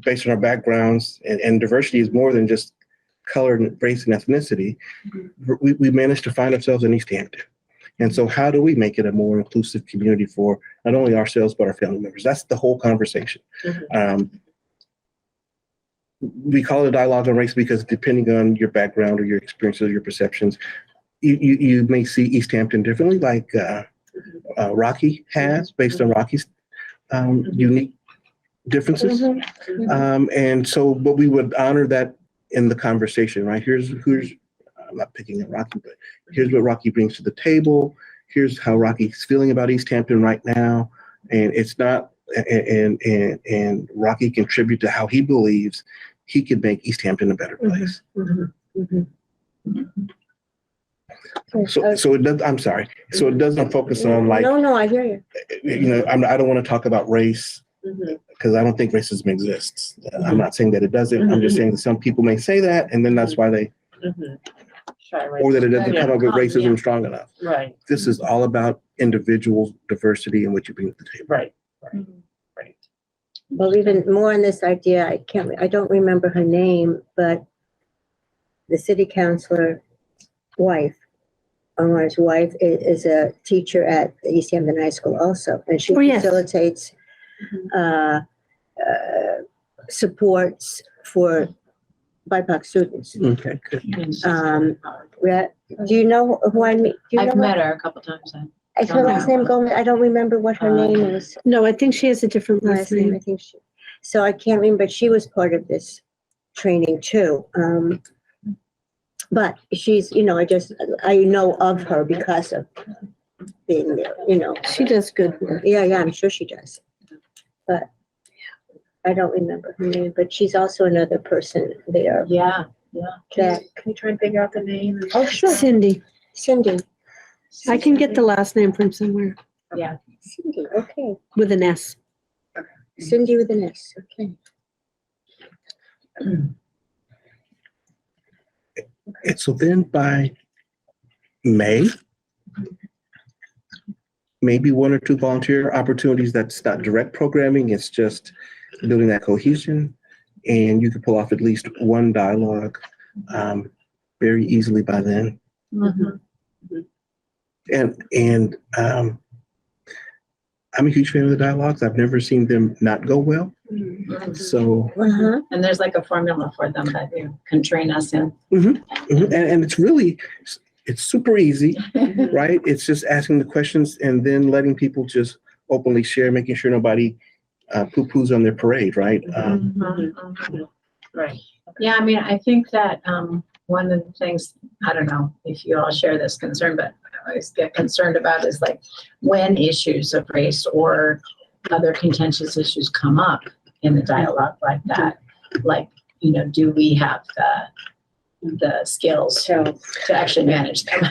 based on our backgrounds, and diversity is more than just color, and race, and ethnicity, we managed to find ourselves in Easthampton. And so how do we make it a more inclusive community for not only ourselves, but our family members? That's the whole conversation. We call it a dialogue on race because depending on your background or your experiences or your perceptions, you may see Easthampton differently, like Rocky has, based on Rocky's unique differences. And so, but we would honor that in the conversation, right? Here's I'm not picking at Rocky, but here's what Rocky brings to the table. Here's how Rocky's feeling about Easthampton right now. And it's not, and Rocky contribute to how he believes he could make Easthampton a better place. So it does, I'm sorry. So it doesn't focus on like, No, I hear you. you know, I don't want to talk about race because I don't think racism exists. I'm not saying that it doesn't. I'm just saying that some people may say that, and then that's why they, or that it doesn't come up with racism strong enough. Right. This is all about individual diversity and what you bring to the table. Right. Well, even more on this idea, I don't remember her name, but the city councilor wife, Omar's wife, is a teacher at the Easthampton High School also, and she Oh, yes. facilitates supports for BIPOC students. Okay, good. Do you know who I mean? Do you know I've her? met her a couple times. Is her last name Gomez? I don't remember what her name is. No, I think she has a different last I name. think she, so I can't remember, but she was part of this training too. But she's, you know, I know of her because of being there, you know. She does good work. Yeah, I'm sure she does. But I don't remember her name, but she's also another person there. Yeah. That, Can you try and figure out the name? oh, sure, Cindy. Cindy. I can get the last name from somewhere Yeah. Cindy, okay. with an S. Cindy with an S, okay. And so then by May, maybe one or two volunteer opportunities. That's not direct programming. It's just building that cohesion. And you can pull off at least one dialogue very easily by then. And I'm a huge fan of the dialogues. I've never seen them not go well. So, And there's like a formula for them that you can train us in. and it's super easy, right? It's just asking the questions and then letting people just openly share, making sure nobody poo-poos on their parade, right? Right. Yeah, I mean, I think that one of the things, I don't know if you all share this concern, but I always get concerned about is like when issues of race or other contentious issues come up in the dialogue like that, like, you know, do we have the skills to actually manage them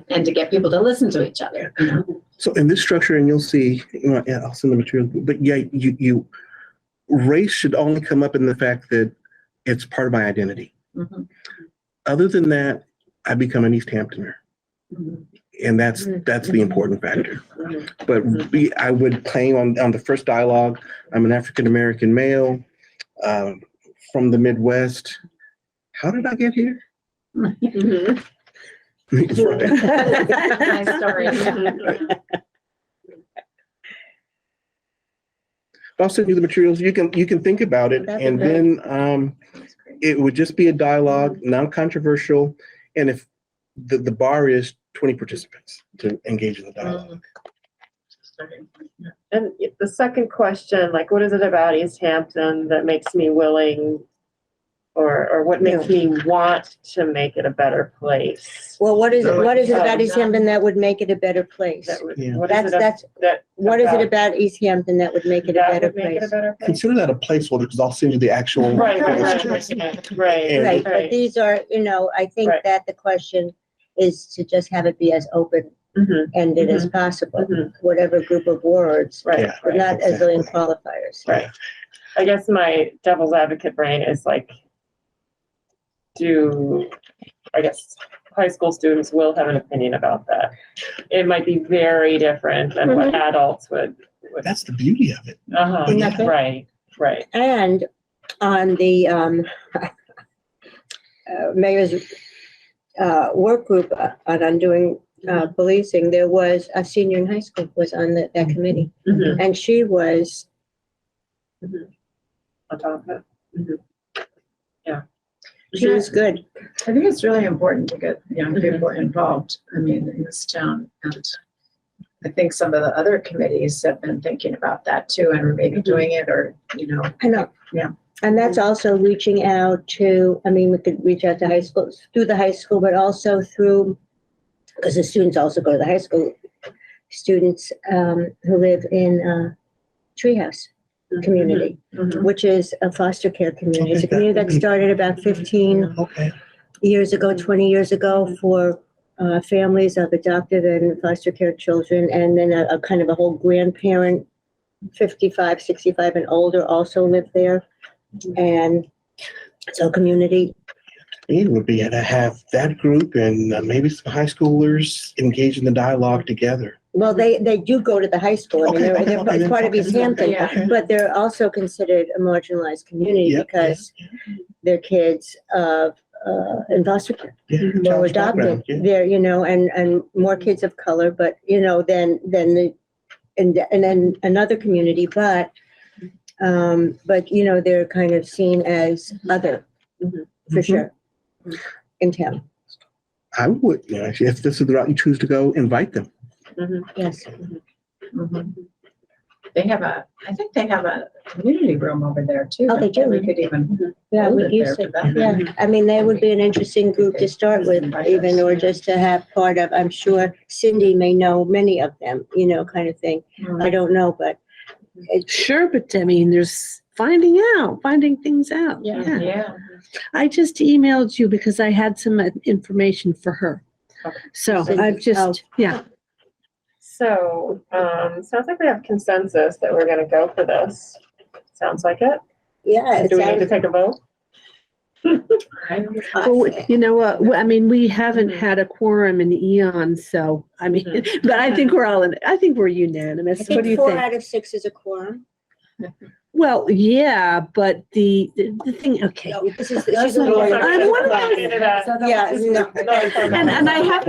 and to get people to listen to each other, you know? So in this structure, and you'll see, I'll send the material, but yeah, race should only come up in the fact that it's part of my identity. Other than that, I become an Easthamptoner. And that's the important factor. But I would claim on the first dialogue, I'm an African-American male from the Midwest. How did I get here? Nice story. I'll send you the materials. You can think about it, and then it would just be a dialogue, non-controversial, and if the bar is 20 participants to engage in the dialogue. And the second question, like, what is it about Easthampton that makes me willing, or what makes me want to make it a better place? Well, what is it about Easthampton that would make it a better place? What is it about Easthampton that would make it a better place? Consider that a placeholder because I'll send you the actual. Right. But these are, I think that the question is to just have it be as open-ended as possible, whatever group of words, but not as a qualifiers. Right. I guess my devil's advocate brain is like, high school students will have an opinion about that. It might be very different than what adults would. That's the beauty of it. Uh-huh, Isn't that good? right. And on the mayor's work group on undoing policing, there was a senior in high school was on that committee, Mhm, and she was on top of it. she was good. I think it's really important to get young people involved, I mean, in this town. And I think some of the other committees have been thinking about that too, and are maybe doing it, or, you know. I know. Yeah. And that's also reaching out to, I mean, we could reach out to high schools, through the high school, but also through, because the students also go to the high school, students who live in Treehouse community, Mhm. which is a foster care community. It's a community that started about 15 Okay. years ago, 20 years ago, for families of adopted and foster care children, and then a kind of a whole grandparent, 55, 65 and older also live there. And so community, It would be to have that group and maybe some high schoolers engage in the dialogue together. well, they do go to the high school. I mean, Okay, they're okay, it's part of okay. Easthampton, Yeah. but they're also considered a marginalized community Yep, because they're kids of in foster care. Yeah. Well, Child's adopted, background, yeah. there, you know, and more kids of color, but, you know, than the, and then another community, but, you know, they're kind of seen as other, for Mhm. sure, in town, I would, you know, if this is the route you choose to go, invite them. yes. Mhm. They have I think they have a community room over there too. Oh, they do? We could even Yeah, hold we it used there to, for them. yeah, I mean, they would be an interesting group to start with, even, or just to have part of, I'm sure Cindy may know many of them, you know, kind of thing. I don't know, but it's, Sure, but I mean, there's finding things out. Yeah. I just emailed you because I had some information for her. Okay. So Cindy. I've just, yeah. So, sounds like we have consensus that we're gonna go for this. Sounds like it. yeah. it Do we need to sounds- take a vote? Well, you know what, I mean, we haven't had a quorum in eons, so, I mean, but I think I think we're unanimous. I What do think you 4 think? out of 6 is a quorum. Well, yeah, but the thing, okay. No, this is, That's she's a not- lawyer. I'm one of those- Yeah, no. And I have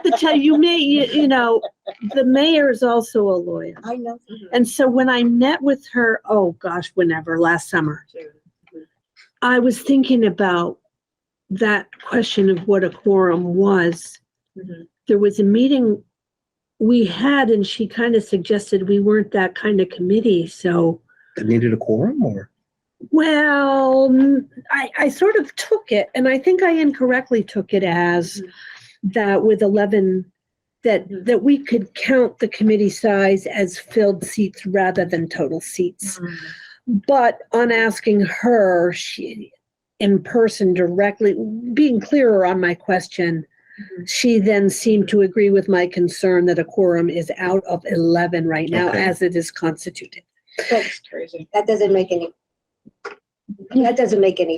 to tell you, you know, the mayor is also a lawyer. I know. And so when I met with her, oh gosh, whenever, last summer, I was thinking about that question of what a quorum was. There was a meeting we had and she kind of suggested we weren't that kind of committee, so. That needed a quorum or? Well, I sort of took it, and I think I incorrectly took it as that with 11, that we could count the committee size as filled seats rather than total seats. But on asking her, she, in person directly, being clearer on my question, she then seemed to agree with my concern that a quorum is out of 11 right now Okay. as it is constituted. That's crazy. That doesn't make any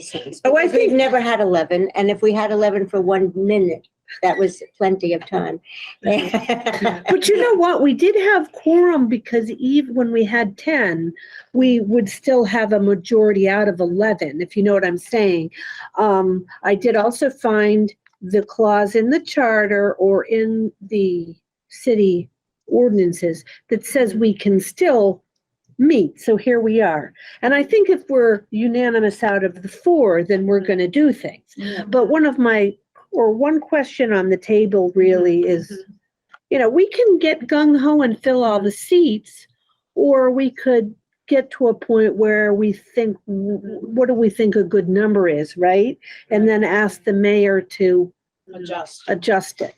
sense. Oh, I Because think- we've never had 11, and if we had 11 for 1 minute, that was plenty of time. But you know what? We did have quorum because even when we had 10, we would still have a majority out of 11, if you know what I'm saying. I did also find the clause in the charter or in the city ordinances that says we can still meet. So here we are. And I think if we're unanimous out of the 4, then we're going to do things. But one question on the table really is, you know, we can get gung ho and fill all the seats, or we could get to a point where we think, what do we think a good number is, right? And then ask the mayor to adjust it.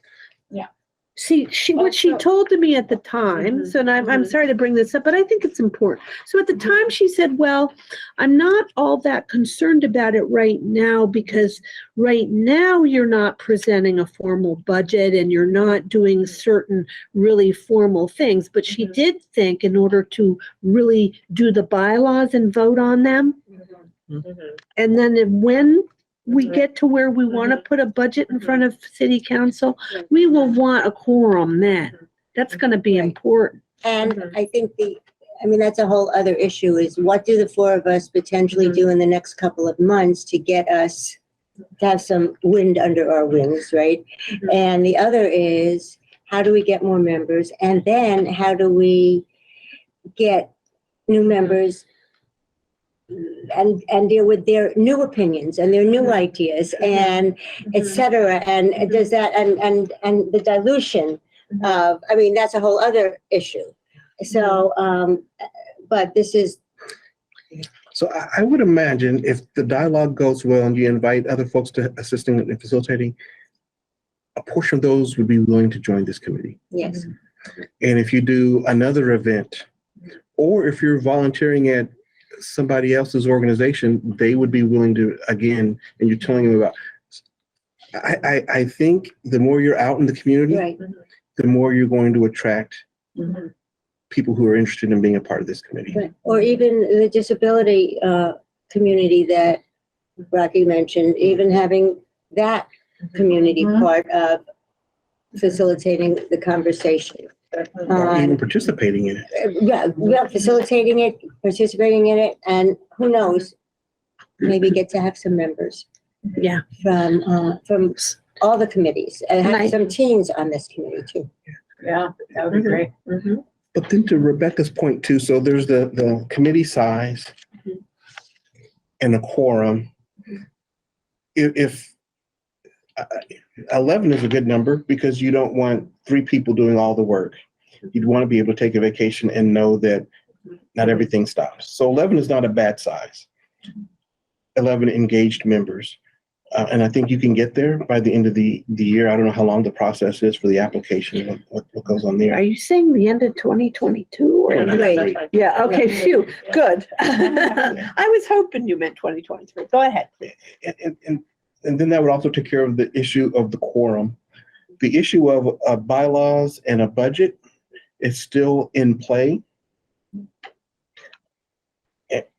Yeah. See, what she Also- told to me at the time, so and I'm sorry to bring this up, but I think it's important. So at the time she said, well, I'm not all that concerned about it right now because right now you're not presenting a formal budget and you're not doing certain really formal things. But she did think in order to really do the bylaws and vote on them, and then when we get to where we want to put a budget in front of city council, we will want a quorum then. That's going to be Right. important. And I think that's a whole other issue is what do the four of us potentially do in the next couple of months to get us to have some wind under our wings, right? And the other is how do we get more members? And then how do we get new members and deal with their new opinions and their new ideas and et cetera. And does that, and the dilution of, that's a whole other issue. So, but this is, So I would imagine if the dialogue goes well and you invite other folks to assisting and facilitating, a portion of those would be willing to join this committee. yes. And if you do another event, or if you're volunteering at somebody else's organization, they would be willing to, again, and you're telling them about, I think the more you're out in the community, Right. the more you're going to attract people who are interested in being a part of this committee. Right. Or even the disability community that Rocky mentioned, even having that community part of facilitating the conversation. Or even participating in it. Yeah, facilitating it, participating in it, and who knows, maybe get to have some members Yeah. from all the committees and have Right. some teens on this committee too. Yeah, that would be great. But then to Rebecca's point too, so there's the committee size and a quorum. If 11 is a good number because you don't want 3 people doing all the work. You'd want to be able to take a vacation and know that not everything stops. So 11 is not a bad size. 11 engaged members. And I think you can get there by the end of the year. I don't know how long the process is for the application, what goes on Are there. you saying the end of 2022? Or Right. Yeah, okay, phew, good. I was hoping you meant 2023. Go ahead. And then that would also take care of the issue of the quorum. The issue of bylaws and a budget is still in play.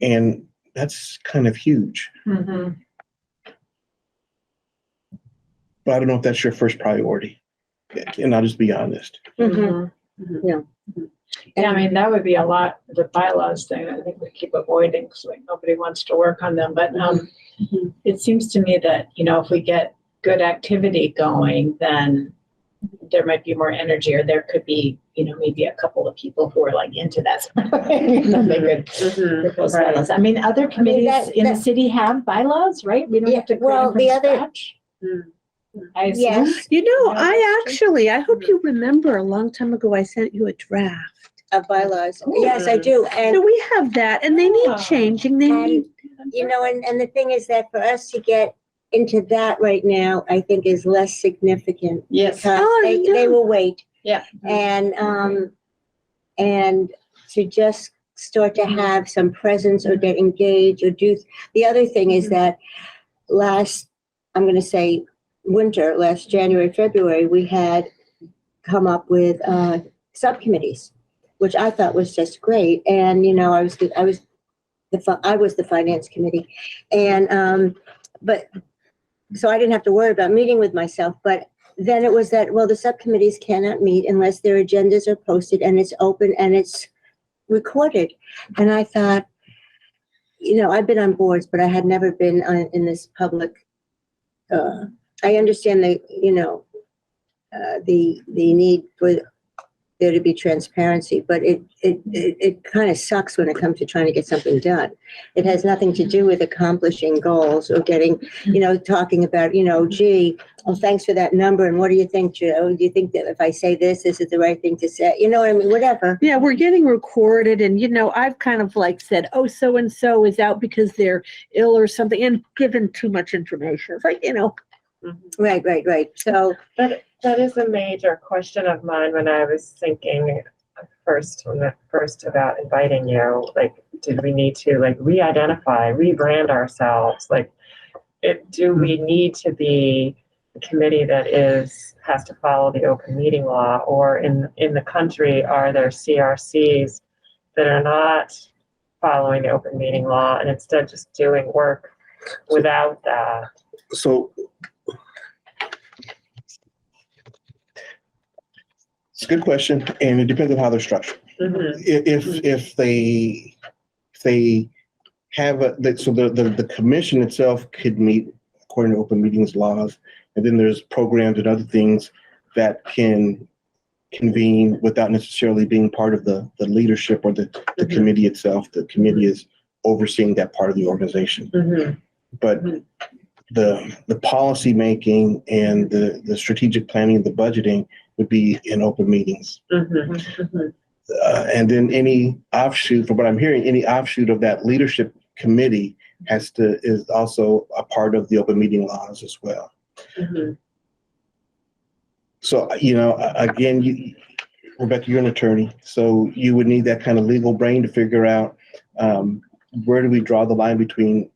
And that's kind of huge. But I don't know if that's your first priority. And I'll just be honest. Yeah. Yeah, I mean, that would be a lot, the bylaws thing, I think we keep avoiding, because like nobody wants to work on them, but it seems to me that, if we get good activity going, then there might be more energy, or there could be, maybe a couple of people who are like into that sort of thing. They could propose bylaws. I mean, other committees in the city have bylaws, right? We don't have to create them from scratch. I assume. Yes, I hope you remember a long time ago, I sent you a draft. of bylaws. Yes, I do. So And, we have that, and they need changing. They need. and the thing is that for us to get into that right now, I think is less significant. Yes. Because Oh, they will wait. Yeah. And to just start to have some presence or get engaged or do. The other thing is that I'm going to say winter, last January, February, we had come up with subcommittees, which I thought was just great. And, I was the finance committee. And, but, so I didn't have to worry about meeting with myself, but then it was that, well, the subcommittees cannot meet unless their agendas are posted and it's open and it's recorded. And I thought, I've been on boards, but I had never been in this public, I understand the need for there to be transparency, but it kind of sucks when it comes to trying to get something done. It has nothing to do with accomplishing goals or getting, talking about, gee, oh, thanks for that number. And what do you think, Joe? Do you think that if I say this is the right thing to say? You know what I mean? Whatever. Yeah, we're getting recorded, and I've kind of like said, oh, so and so is out because they're ill or something, and given too much information. It's like, Right. So That is a major question of mine when I was thinking first about inviting you. Like, did we need to re-identify, rebrand ourselves? Do we need to be a committee that has to follow the open meeting law, or in the country are there CRCs that are not following the open meeting law and instead just doing work without, So it's a good question, and it depends on how they're structured. mhm, If they have so the commission itself could meet according to open meetings laws, and then there's programs and other things that can convene without necessarily being part of the leadership or the Mhm. committee itself. The committee is overseeing that part of the organization. mhm, But Mhm. the policy making and the strategic planning, the budgeting would be in open meetings. mhm, mhm. And then any offshoot, from what I'm hearing, any offshoot of that leadership committee is also a part of the open meeting laws as well. Mhm. So, again, Rebecca, you're an attorney, so you would need that kind of legal brain to figure out where do we draw the line between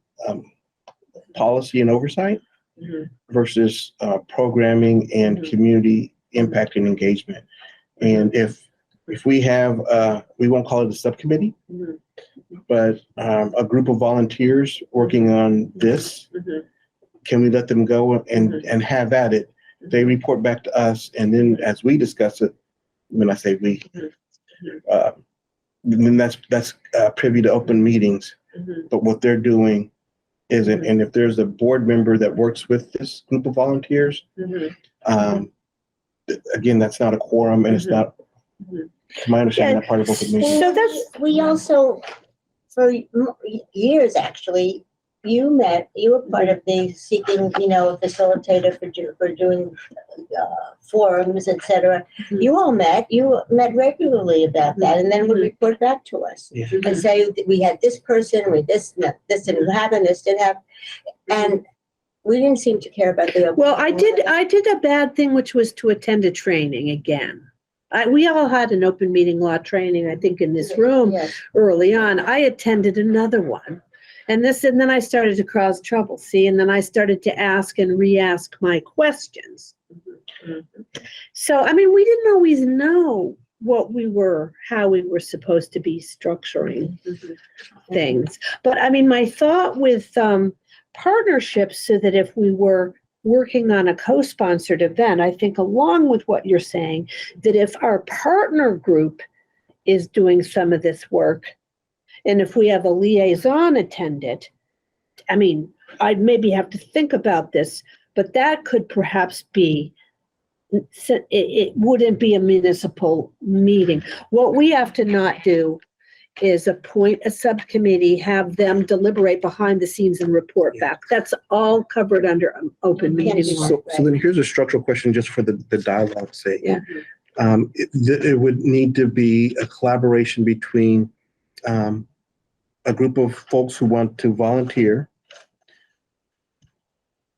policy and oversight Mhm. versus programming and Mhm. community impact and engagement. And if we have, we won't call it a subcommittee, Mhm. but a group of volunteers working on this, Mhm. can we let them go and Mhm. and have at it? They report back to us, and then as we discuss it, when I say we, Mhm. uh, then that's privy to open meetings. Mhm. But what they're doing isn't. And if there's a board member that works with this group of volunteers, Mhm. um, again, that's not a quorum, and it's Mhm. not, Mhm. to my understanding, not part of open meetings. So we also, for years, actually, you were part of the seeking, facilitator for doing forums, et cetera. Mhm. You met regularly about that, and then would report back to us Yeah. and say, we had this person, this didn't happen, this did happen. And we didn't seem to care about the. Well, I did a bad thing, which was to attend a training again. We all had an open meeting law training, I think, in this room Yes. early on. I attended another one. And then I started to cause trouble, see, and then I started to ask and re-ask my questions. Mhm. So, I mean, we didn't always know how we were supposed to be structuring things. But I mean, my thought with partnerships, so that if we were working on a co-sponsored event, I think along with what you're saying, that if our partner group is doing some of this work, and if we have a liaison attend it, I mean, I'd maybe have to think about this, but that could perhaps be, it wouldn't be a municipal meeting. What we have to not do is appoint a subcommittee, have them deliberate behind the scenes and report back. That's all covered under open meeting law. So then here's a structural question just for the dialogue's sake. Yeah. It would need to be a collaboration between a group of folks who want to volunteer,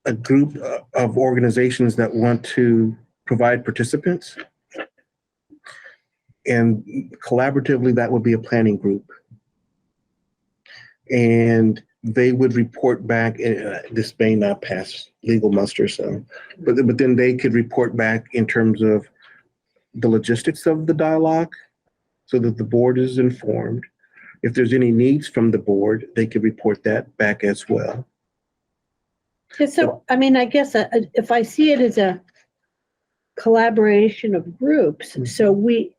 a group of organizations that want to provide participants, and collaboratively, that would be a planning group. And they would report back, this may not pass legal muster, so, but then they could report back in terms of the logistics of the dialogue so that the board is informed. If there's any needs from the board, they could report that back as well. Yeah, so, I mean, I guess if I see it as a collaboration of groups, so we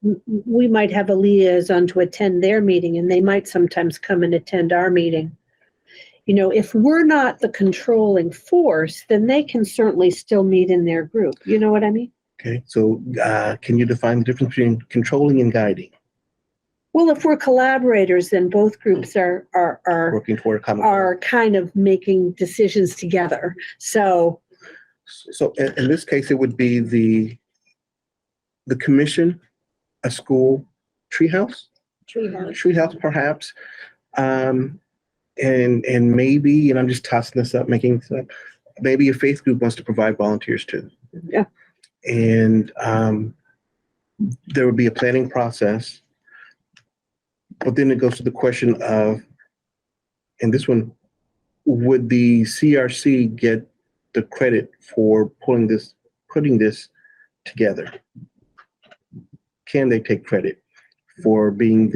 might have a liaison to attend their meeting, and they might sometimes come and attend our meeting. If we're not the controlling force, then they can certainly still meet in their group. You know what I mean? Okay, so can you define the difference between controlling and guiding? Well, if we're collaborators, then both groups are Working toward a common goal. are kind of making decisions together. So in this case, it would be the commission, a school, treehouse perhaps, and maybe, and I'm just tossing this up, making this up, maybe a faith group wants to provide volunteers too. Yeah. And there would be a planning process. But then it goes to the question of, and this one, would the CRC get the credit for putting this together? Can they take credit for being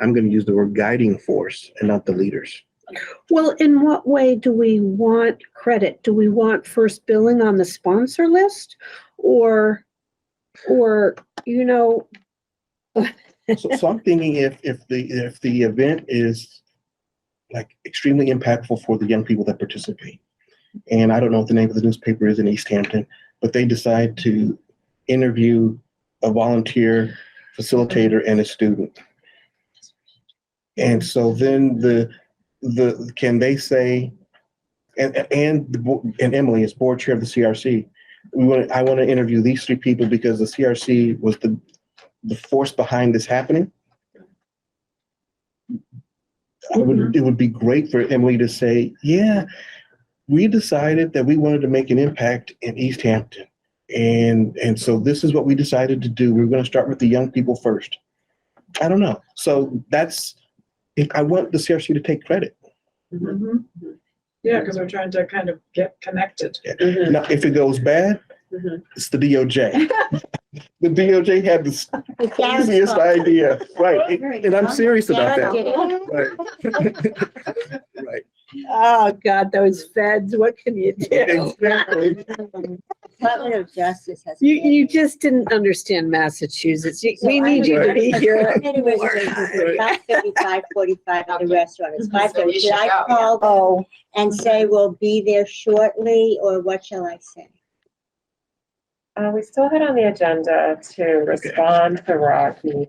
I'm going to use the word guiding force and not the leaders? Well, in what way do we want credit? Do we want first billing on the sponsor list? Or, you know, So I'm thinking if the event is like extremely impactful for the young people that participate, and I don't know what the name of the newspaper is in Easthampton, but they decide to interview a volunteer facilitator and a student. And so then can they say, and Emily is board chair of the CRC, I want to interview these three people because the CRC was the force behind this happening. It would be great for Emily to say, yeah, we decided that we wanted to make an impact in Easthampton. And so this is what we decided to do. We're going to start with the young people first. I don't know. So I want the CRC to take credit. Yeah, because we're trying to kind of get connected. Now, if it goes bad, it's the DOJ. The DOJ had the craziest idea. Right. And I'm serious about that. Right. Right. oh God, those feds, what can you do? Exactly. Department of Justice has. You just didn't understand Massachusetts. So We need you to be here. Reservations at 5:35, 45 at the restaurant. It's 5:30. Should I go, call Oh, and say we'll be there shortly, or what shall I say? We still had on the agenda to respond to Rocky.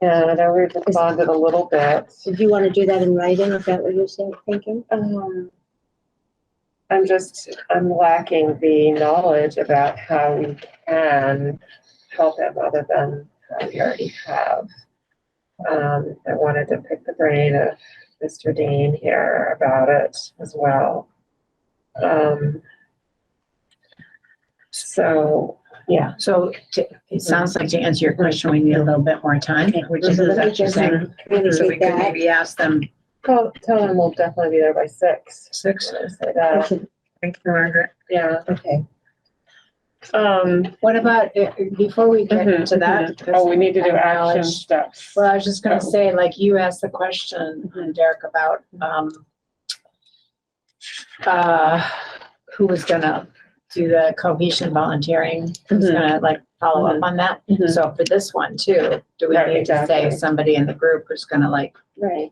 And I know we've responded a little bit. Did you want to do that in writing? Is that what you're thinking? I'm lacking the knowledge about how we can help him other than how we already have. I wanted to pick the brain of Mr. Dean here about it as well. So, yeah. So it sounds like to answer your question, we need a little bit more time, which is Let me what you're just saying. So we communicate could that. maybe ask them Tell him we'll definitely be there by 6. 6. Say that. Thank you, Margaret. Yeah. Okay. What about, before we get into that? Oh, we need to do I action acknowledge- steps. Well, I was just gonna say, like, you asked the question, Derek, about, who was gonna do the cohesion volunteering, who's gonna like follow up on that. So for this one too, do we Right, need to say exactly. somebody in the group who's gonna like Right.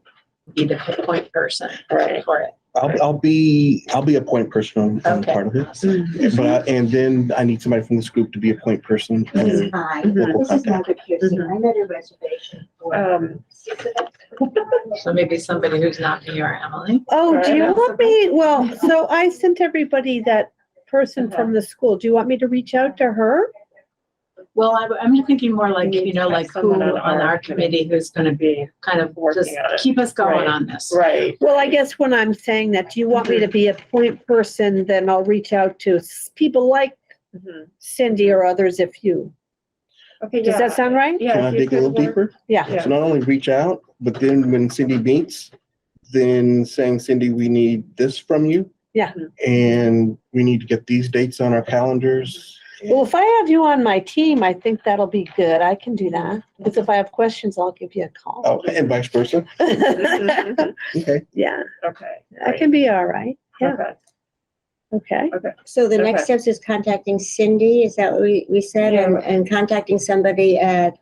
be the point person Right. for it? I'll be a point person on Okay. part of it. But and then I need somebody from this group to be a point person. This is hi. This is Margaret Pearson. I'm at a reservation for 6 of us. So maybe somebody who's not me or Emily. oh, do you Right. want me? Well, so I sent everybody that person from the school. Do you want me to reach out to her? Well, I'm thinking more like, you know, like who Someone on on our our committee who's gonna be kind of Working just on it. keep us going Right. on this. Right. Well, I guess when I'm saying that, do you want me to be a point person? Then I'll reach out to people like Cindy or others if you. Okay, Does that sound right? Yeah. Can I if you dig a little could work- deeper? Yeah. So not only reach out, but then when Cindy meets, then saying, Cindy, we need this from you. Yeah. And we need to get these dates on our calendars. Well, if I have you on my team, I think that'll be good. I can do that. Because if I have questions, I'll give you a call. Oh, and vice versa. Okay. Yeah, Okay. that can be all right. Yeah, Okay. okay. So the next Okay. steps is contacting Cindy, is that what we said? Yeah. And contacting somebody at,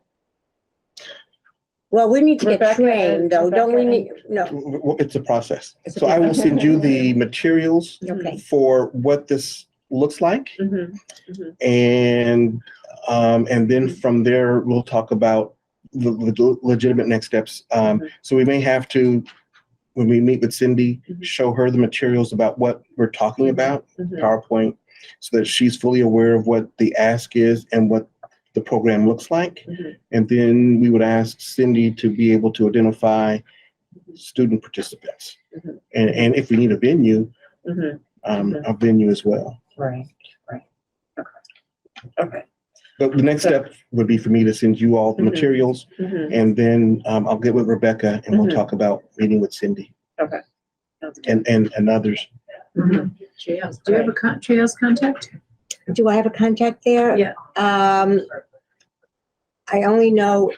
well, we need to get Rebecca trained though, don't we and- need, no, Well, it's a process. It's a So I will send you the materials okay. for what this looks like. And then from there, we'll talk about the legitimate next steps. So we may have to, when we meet with Cindy, show her the materials about what we're talking about, PowerPoint, so that she's fully aware of what the ask is and what the program looks like. And then we would ask Cindy to be able to identify student participants. And if we need a venue, a venue as well. Right. Okay. But the next step would be for me to send you all the materials, and then I'll get with Rebecca and we'll talk about meeting with Cindy Okay. Sounds good. and others. Trios. Do you have a Trios contact? Do I have a contact there? Yeah. I only know,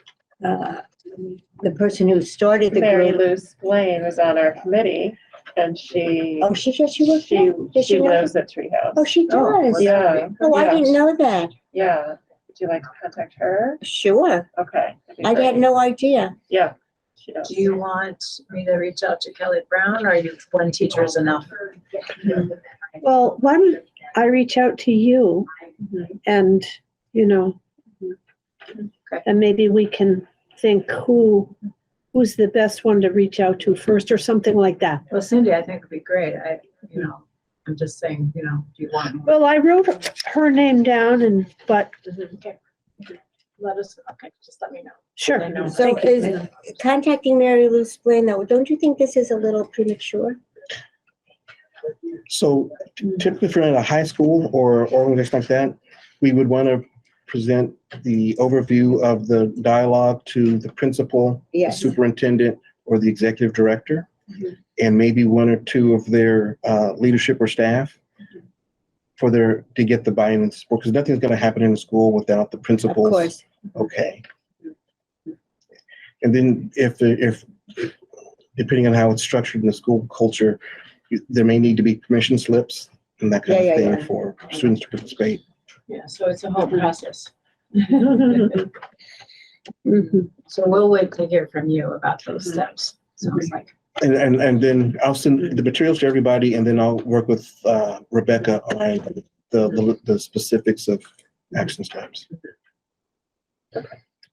the person who started the Mary group. Lou Splain was on our committee, and she Oh, she said she worked there? Does she know? lives at Treehouse. Oh, she does? Yeah. Oh, I yeah. didn't know that. Yeah. Would you like to contact her? Sure. Okay. that'd be I great. had no idea. Yeah. She does. Do you want me to reach out to Kelly Brown, or you, one teacher is enough? Well, why don't I reach out to you and, you know, Okay. and maybe we can think who's the best one to reach out to first or something like that. Well, Cindy, I think would be great. I'm just saying, do you want? Well, I wrote her name down but Okay. Let us, okay, just let me know. sure. I know. So Thank you. is contacting Mary Lou Splain, though, don't you think this is a little premature? So typically for a high school or organization like that, we would want to present the overview of the dialogue to the principal, the Yes. superintendent, or the executive director, and maybe one or two of their leadership or staff to get the buy-in and support, because nothing's going to happen in the school without the Of principals. course. Okay. And then if depending on how it's structured in the school culture, there may need to be permission slips and that kind Yeah, of yeah, thing yeah. for students to participate. Yeah, so it's a whole process. Mhm. So we'll wait to hear from you about those steps. Sounds like. And then I'll send the materials to everybody, and then I'll work with Rebecca on the specifics of action steps.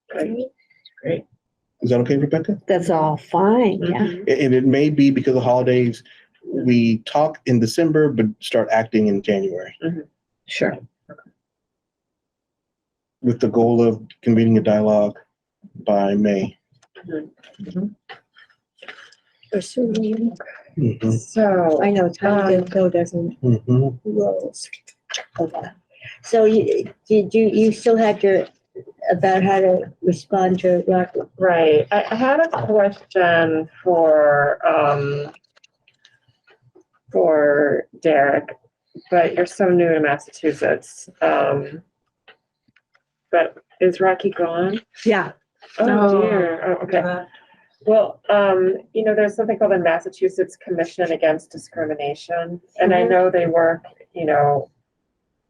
Great. Is that okay, Rebecca? That's all fine, yeah. And it may be because of holidays, we talk in December, but start acting in January Sure. with the goal of convening a dialogue by May. Or soon. Mhm, So, I know, time to go doesn't mhm. rolls. Okay. So you still had your, about how to respond to Rocky? right, I had a question for Derek, but you're so new to Massachusetts. But is Rocky gone? Yeah. Oh No. dear. Oh, okay. Well, there's something called the Massachusetts Commission Against Discrimination, and I know they work,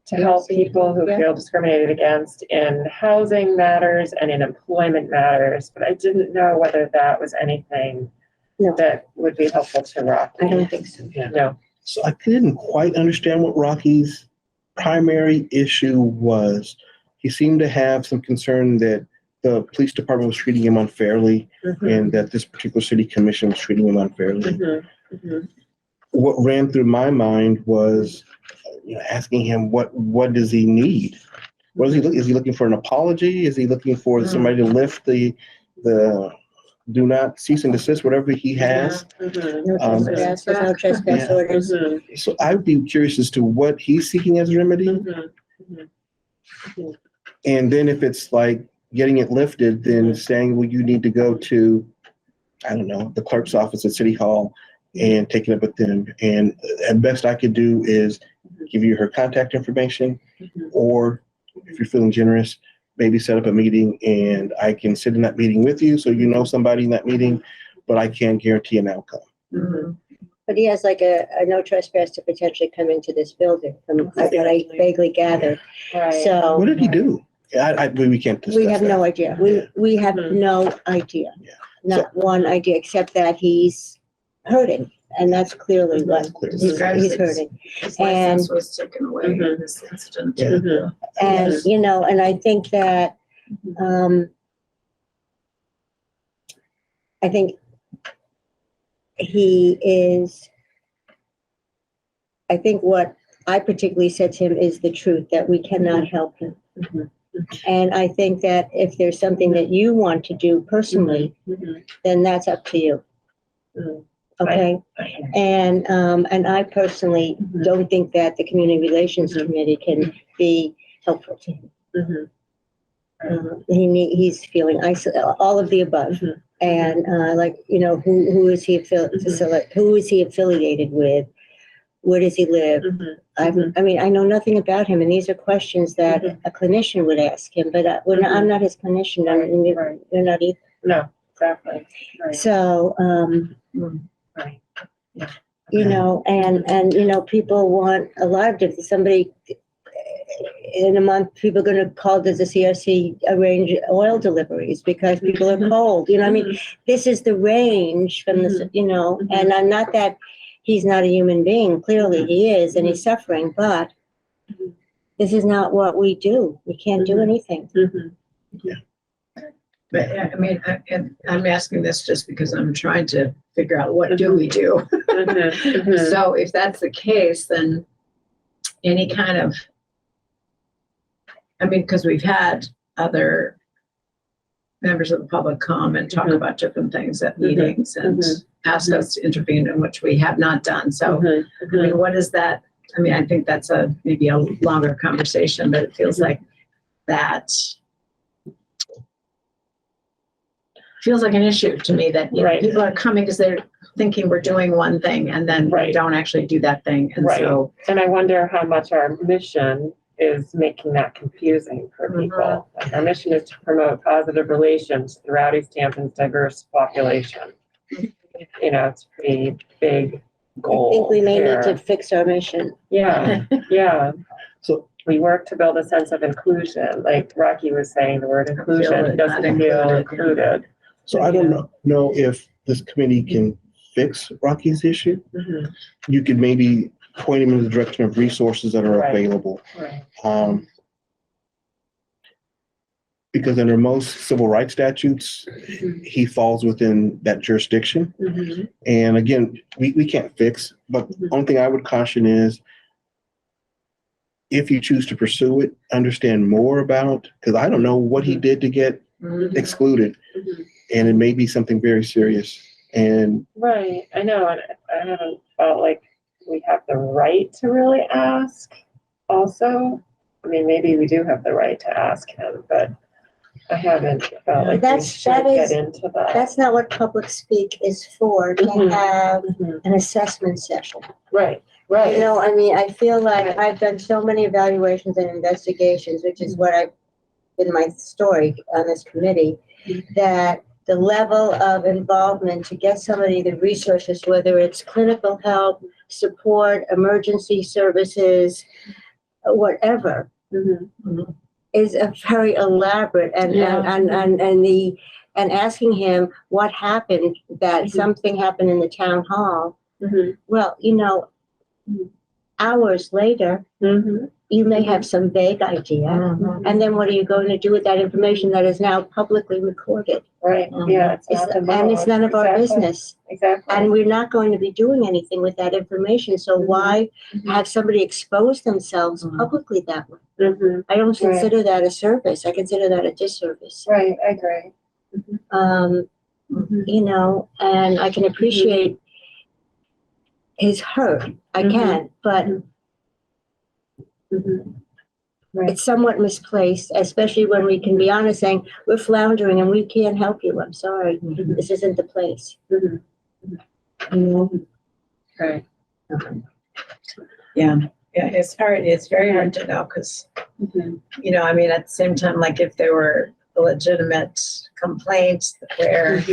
to help people who feel discriminated against in housing matters and in employment matters, but I didn't know whether that was anything No. that would be helpful to Rocky. I don't think so. No. So I didn't quite understand what Rocky's primary issue was. He seemed to have some concern that the police department was treating him unfairly and that this particular city commission was treating him unfairly. What ran through my mind was asking him what does he need? What is he looking? Is he looking for an apology? Is he looking for somebody to lift the do not cease and desist, whatever he has? No trespass, there's no trespass Yeah. orders. So I would be curious as to what he's seeking as a remedy. And then if it's like getting it lifted, then saying, well, you need to go to, I don't know, the clerk's office at City Hall and take it up with them. And at best I could do is give you her contact information, or if you're feeling generous, maybe set up a meeting and I can sit in that meeting with you so you know somebody in that meeting, but I can't guarantee an outcome. But he has like a no trespass to potentially come into this building, from what I vaguely gathered. Right. So What did he do? We can't discuss we have no that. idea. We have no idea. Yeah. Not one idea, except that he's hurting. And that's clearly what he's hurting. His And- license was taken away in this incident. Yeah. And, and I think that, I think he is, I think what I particularly said to him is the truth, that we cannot help him. And I think that if there's something that you want to do personally, then that's up to you. Okay? And I personally don't think that the Community Relations Committee can be helpful to him. He's feeling all of the above. And who is he who is he affiliated with? Where does he live? I know nothing about him, and these are questions that a clinician would ask him, but I'm not his clinician, and you're not either. No, exactly. Right. So, Right. Yeah. you know, and, you know, people want a lot of different, somebody, in a month, people are gonna call, does the CRC arrange oil deliveries because people are cold, you know, I mean, this is the range from the, you know, and I'm not that he's not a human being, clearly he is, and he's suffering, but this is not what we do. We can't do anything. But I mean, and I'm asking this just because I'm trying to figure out what do we do? So if that's the case, then any kind of, I mean, because we've had other members of the public come and talk about different things at meetings and ask us to intervene, in which we have not done. So, I mean, what is that? I mean, I think that's maybe a longer conversation, but it feels like that feels like an issue to me, that, you know, Right. people are coming because they're thinking we're doing one thing and then we Right. don't actually do that thing. And Right. so, And I wonder how much our mission is making that confusing for people. Like, our mission is to promote positive relations throughout Easthampton's diverse population. You know, it's a pretty big goal. I think we may need to here. fix our mission. Yeah, yeah. So- we work to build a sense of inclusion. Like Rocky was saying, the word inclusion not doesn't feel included. So I don't know if this committee can fix Rocky's issue. You could maybe point him in the direction of resources that are Right. available. Right. Because under most civil rights statutes, he falls within that jurisdiction. And again, we can't fix, but the only thing I would caution is if you choose to pursue it, understand more about, because I don't know what he did to get excluded. And it may be something very serious. And Right, I know, and I haven't felt like we have the right to really ask also. I mean, maybe we do have the right to ask him, but I haven't felt like we That should is- get into that. That's not what public speak is for, to have an assessment session. Right, You right. know, I mean, I feel like I've done so many evaluations and investigations, which is what I've been my story on this committee, that the level of involvement to get somebody the resources, whether it's clinical help, support, emergency services, whatever, is a very elaborate and asking him what happened, that something happened in the town hall. Well, you know, hours later, you may have some vague idea. And then what are you going to do with that information that is now publicly recorded? Right, yeah. And it's none of our Exactly, business. Exactly. And we're not going to be doing anything with that information. So why have somebody expose themselves publicly that way? I don't consider that a service. I consider that a disservice. Right, I agree. You know, and I can appreciate his hurt. I can, but it's somewhat misplaced, especially when we can be honest saying, we're floundering and we can't help you. I'm sorry. This isn't the place. You know? Right. yeah, it's hard. It's very hard to know because, you know, I mean, at the same time, like if there were a legitimate complaint where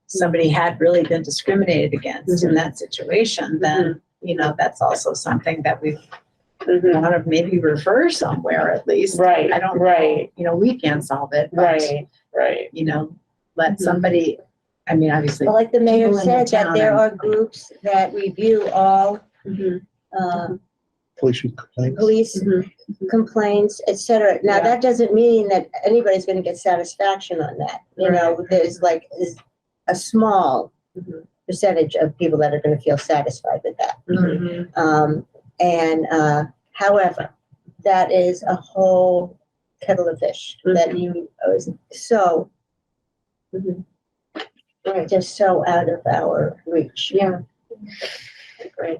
somebody had really been discriminated against in that situation, then, you know, that's also something that we want to maybe refer somewhere at least. Right, I don't know, right. you know, we can't solve it, but, Right. you know, let somebody, I mean, obviously. But like the mayor people in the said, that town there and- are groups that review all police complaints. police complaints, et cetera. Now, that doesn't mean that anybody's gonna get satisfaction on that. You know, there's like is a small percentage of people that are gonna feel satisfied with that. However, that is a whole kettle of fish that you, so, just so out of our reach. Yeah. Great.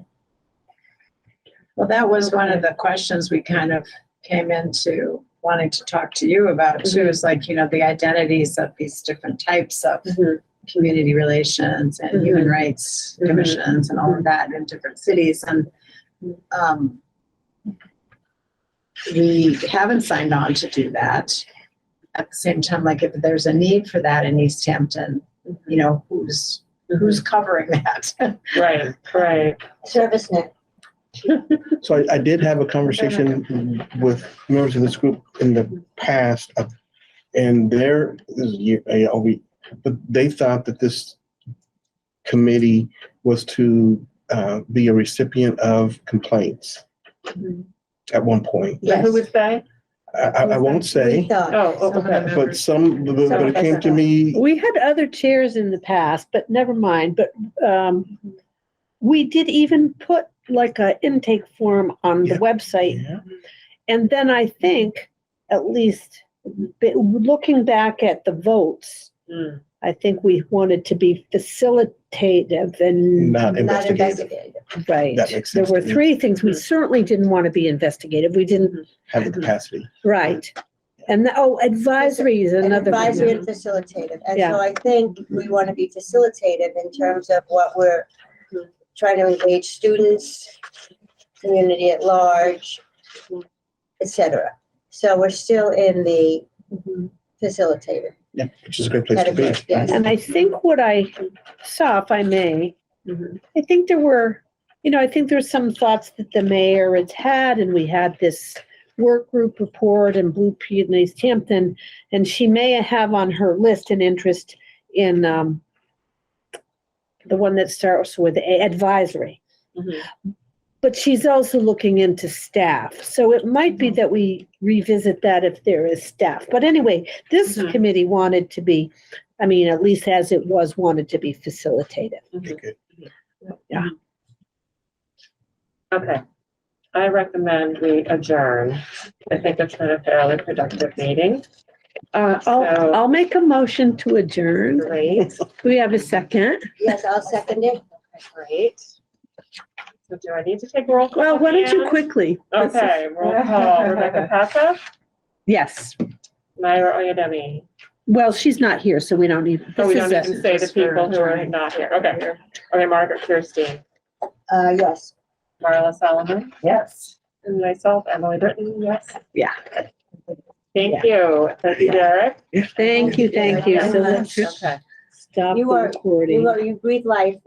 Well, that was one of the questions we kind of came into wanting to talk to you about too, is like, you know, the identities of these different types of community relations and human rights commissions and all of that in different cities. And we haven't signed on to do that. at the same time, like if there's a need for that in Easthampton, you know, who's covering that? Right. ServiceNet. So I did have a conversation with members of this group in the past, and but they thought that this committee was to be a recipient of complaints at one point. Who would say? I won't We say, thought. Okay. but but it came to me. We had other chairs in the past, but never mind. But we did even put like a intake form on the Yeah. website. Yeah. And then I think, at least looking back at the votes, Mm. I think we wanted to be facilitative and, Not Not investigative. investigative. right. That makes There sense were to me. 3 things. We certainly didn't want to be investigative. We didn't, Have the capacity. right. And, advisory is And another advisory one. and facilitative. And Yeah. so I think we want to be facilitative in terms of what we're trying to engage students, community at large, et cetera. So we're still in the facilitator Yeah, which is a great place to be. category. Yes. And I think what I saw, if I may, I think there were, I think there's some thoughts that the mayor has had, and we had this work group report and Blueprint in Easthampton, and she may have on her list an interest in the one that starts with advisory. But she's also looking into staff. So it might be that we revisit that if there is staff. But anyway, this committee wanted to be, at least as it was, wanted to be facilitative. Okay, good. Yeah. Okay. I recommend we adjourn. I think it's been a fairly productive meeting. So- I'll make a motion to adjourn. Great. Do we have a second? Yes, I'll second it. Great. So do I need to take a roll call? Well, why don't you again? quickly? Okay, roll call. Rebecca Passa, Yes. Myra Oyedemi. Well, she's not here, so we don't need. Oh, we this don't is even say the people who are not here. Okay. Okay, Margaret Kirstein, Yes. Marla Solomon, Yes. and myself, Emily Britton, yes. Yeah. Thank you. Thank you, Derek. Thank you. So let's Okay. stop You the are- recording. You breathe life.